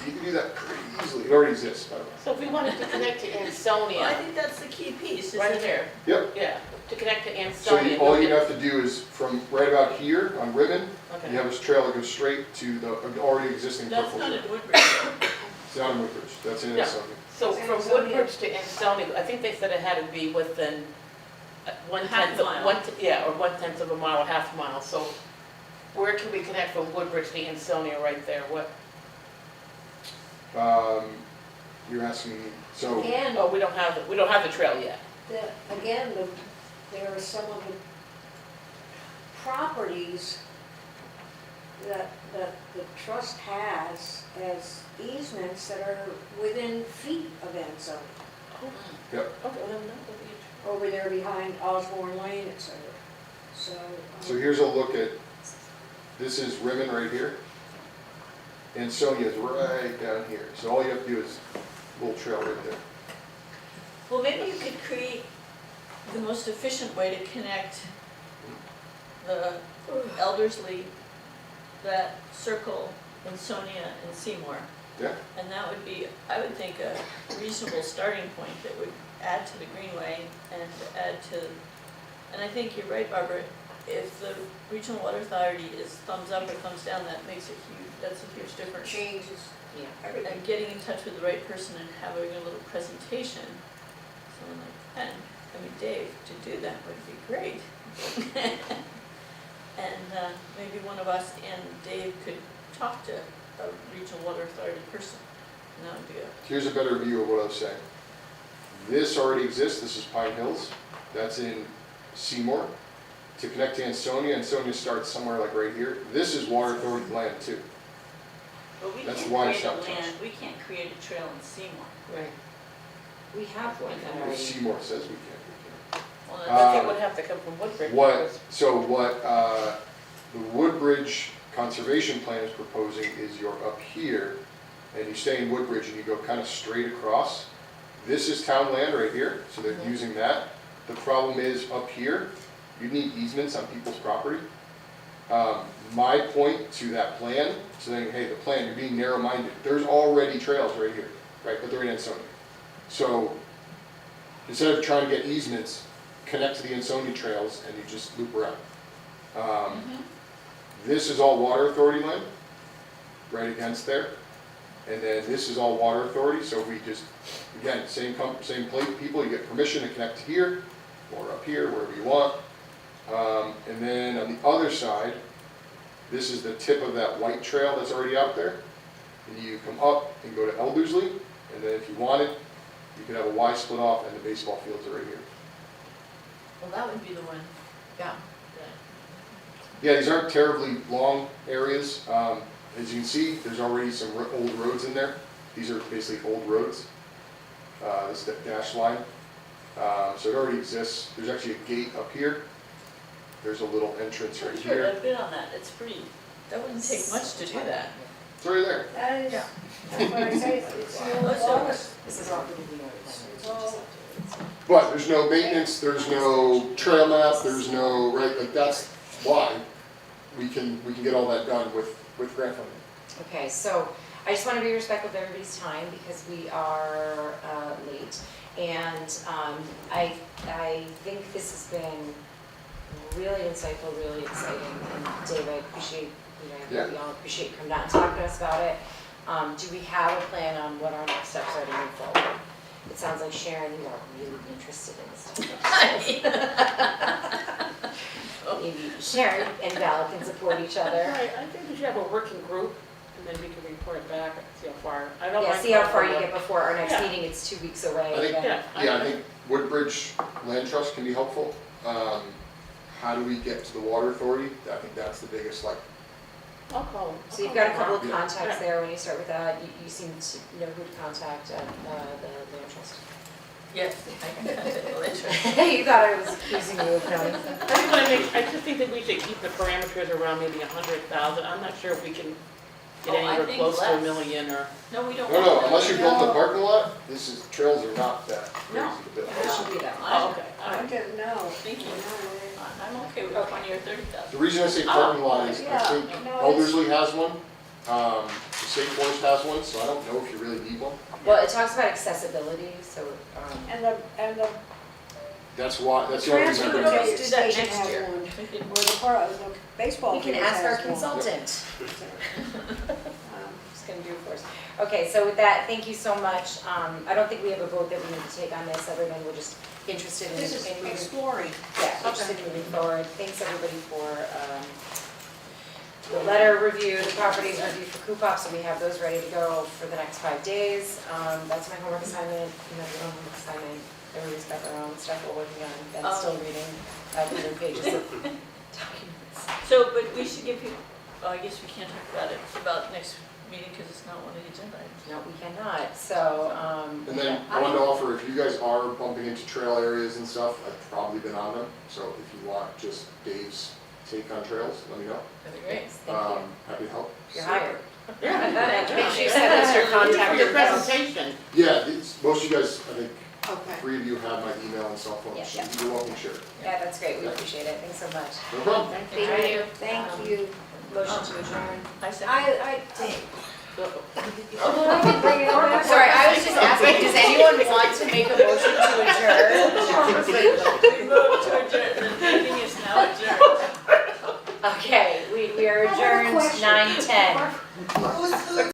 S8: You can do that pretty easily. It already exists, by the way.
S5: So if we wanted to connect to
S1: Well, I
S5: Ansonia,
S1: think that's the key piece, is
S5: right
S1: that
S5: here,
S8: Yep.
S5: yeah, to connect to
S8: So
S5: Ansonia.
S8: all you have to do is from right about here on Ribbon,
S5: Okay.
S8: you have a trail that goes straight to the already existing
S1: that's
S8: purple
S1: not
S8: trail.
S1: in Woodbridge.
S8: It's not in Woodbridge, that's in
S5: Yeah.
S8: Ansonia.
S5: So
S3: It's
S5: from
S3: Ansonia.
S5: Woodbridge to Ansonia, I think they said it had to be within one
S1: Half
S5: tenth of,
S1: mile.
S5: yeah, or 1/10 of a mile, or half a mile. So where can we connect from Woodbridge to Ansonia right there? What,
S8: You're asking me, so,
S3: And
S5: oh, we don't have the trail yet.
S3: there are some of the properties that the trust has as easements that are within feet of Ansonia.
S8: yep.
S5: Okay, well, then that would be.
S3: Over there behind Osborne Lane, et cetera. So.
S8: So here's a look at, this is Rimmon right here. Ansonia's right down here. So all you have to do is a little trail right there.
S1: Well, maybe you could create the most efficient way to connect the Elderslie, that circle, Ansonia and Seymour.
S8: Yeah.
S1: And that would be, I would think, a reasonable starting point that would add to the greenway and add to, and I think you're right, Barbara, if the Regional Water Authority is thumbs up or thumbs down, that's a huge difference.
S3: Changes.
S2: Yeah.
S1: And getting in touch with the right person and having a little presentation, someone like Dave, to do that would be great. And maybe one of us and Dave could talk to a Regional Water Authority person, and that would be a,
S8: Here's a better view of what I was saying. This already exists, this is Pine Hills, that's in Seymour. To connect to Ansonia, Ansonia starts somewhere like right here. This is Water Authority land too.
S1: but we
S8: That's
S1: can't
S8: why
S1: create
S8: it's
S1: a
S8: not touched.
S1: land, we can't create a trail in Seymour.
S5: Right.
S2: We have one
S8: If
S2: already.
S8: Seymour says we can't,
S1: Well,
S8: Uh,
S5: But
S1: that's-
S5: it would have to come from Woodbridge.
S8: What,
S5: because-
S8: so what the Woodbridge Conservation Plan is proposing is you're up here, and you stay in Woodbridge and you go kind of straight across. This is town land right here, so they're using that. The problem is up here, you need easements on people's property. My point to that plan, saying, hey, the plan, you're being narrow-minded. There's already trails right here, right, but they're in Ansonia. So instead of trying to get easements, connect to the Ansonia trails and you just loop around. This is all water authority land, right against there. And then this is all water authority, so we just, again, same people, you get permission to connect to here, or up here, wherever you want. And then on the other side, this is the tip of that white trail that's already out there. And you come up and go to Eldersley, and then if you wanted, you could have a Y split off and the baseball fields are right here.
S1: Well, that would be the one, yeah.
S8: Yeah, these aren't terribly long areas. As you can see, there's already some old roads in there. These are basically old roads, this dash line. So it already exists. There's actually a gate up here. There's a little entrance right
S1: Sure,
S8: here.
S1: I've been on that, it's pretty, that wouldn't take much to do that.
S8: It's right there.
S3: That is,
S1: Yeah.
S3: that's what I say, it's the old office.
S2: This is all the plan, we just have to.
S8: But there's no maintenance, there's no trail map, there's no, right, like that's why we can get all that done with grant funding.
S2: Okay, so I just want to be respectful of everybody's time because we are late. And I think this has been really insightful, really exciting. And Dave, I appreciate, we all appreciate you coming down and talking to us about it. Do we have a plan on what our next steps are to move forward? It sounds like Sharon, you are really interested in this stuff. Maybe Sharon and Val can support each other.
S5: Right, I think we should have a working group, and then we can report back, see how far, I don't mind.
S2: Yeah, see how far you get before our next
S5: Yeah.
S2: meeting, it's 2 weeks away.
S8: I think-
S2: then-
S8: Yeah, I think Woodbridge Land Trust can be helpful. How do we get to the water authority? I think that's the biggest, like,
S5: I'll call them.
S2: So you've got a couple of
S8: Yeah.
S2: contacts there, when you start with that, you seem to know who to contact at the land trust.
S1: Yes, I can have it, well, interesting.
S2: You thought I was accusing you of knowing.
S5: I just think that we should keep the parameters around maybe 100,000, I'm not sure if we can get
S1: Oh, I
S5: anywhere
S1: think
S5: close to
S1: less.
S5: $1 million or.
S1: No, we don't
S8: no,
S1: want
S8: no,
S1: that.
S8: unless you're building a parking lot, trails are not that crazy
S1: No.
S8: to build.
S2: It should be that much.
S5: Oh, okay, all
S3: I
S5: right.
S3: don't know.
S1: Thank you.
S3: No.
S1: I'm okay with
S2: Okay.
S1: 20 or 30,000.
S8: The reason I say parking lot is, I
S3: yeah,
S8: think
S3: no, it's-
S8: Eldersley has one, the state forest has one, so I don't know if you really need one.
S2: Well, it talks about accessibility, so,
S3: And the
S8: That's why, that's the only reason I bring it up.
S1: Let's do that
S3: station
S1: next
S3: has
S1: year.
S3: one.
S1: We can-
S3: Where the baseball
S2: we can
S3: field
S2: ask our
S3: has one.
S2: consultant.
S3: Um,
S2: Who's gonna do it for us. Okay, so with that, thank you so much. I don't think we have a vote that we need to take on this, other than we're just interested in
S3: This is
S2: moving.
S3: exploring.
S2: Yeah, interested in moving forward. Thanks everybody for the letter review, the properties review for Coopop, so we have those ready to go for the next 5 days. That's my homework assignment. You have your own homework assignment. Everybody's got their own stuff we're working on. Ben's still reading 500 pages of documents.
S1: So, but we should give people, oh, I guess we can't talk about it, about next meeting because it's not one of the agenda items.
S2: No, we cannot, so,
S8: And then I wanted to offer, if you guys are bumping into trail areas and stuff, I've probably been on them, so if you want just Dave's take on trails, let me know.
S1: That'd be great.
S2: thank you.
S8: Happy to help.
S2: You're hired.
S5: Yeah.
S2: Make sure you send us your contact
S5: For your
S2: info.
S5: presentation.
S8: Yeah, most of you guys, I think,
S3: Okay.
S8: 3 of you have my email and cell phone,
S2: Yeah,
S8: so
S2: yeah.
S8: you're welcome to share it.
S2: Yeah, that's great, we appreciate it, thanks so much.
S8: No problem.
S5: Thank you.
S3: Thank you.
S2: Motion to adjourn.
S1: I said.
S2: I'm sorry, I was just asking, does anyone want to make a motion to adjourn?
S1: We moved to adjourn, the meeting is now adjourned.
S2: Okay, we are
S3: I have a
S2: adjourned
S3: question.
S2: 9:10.
S7: What was the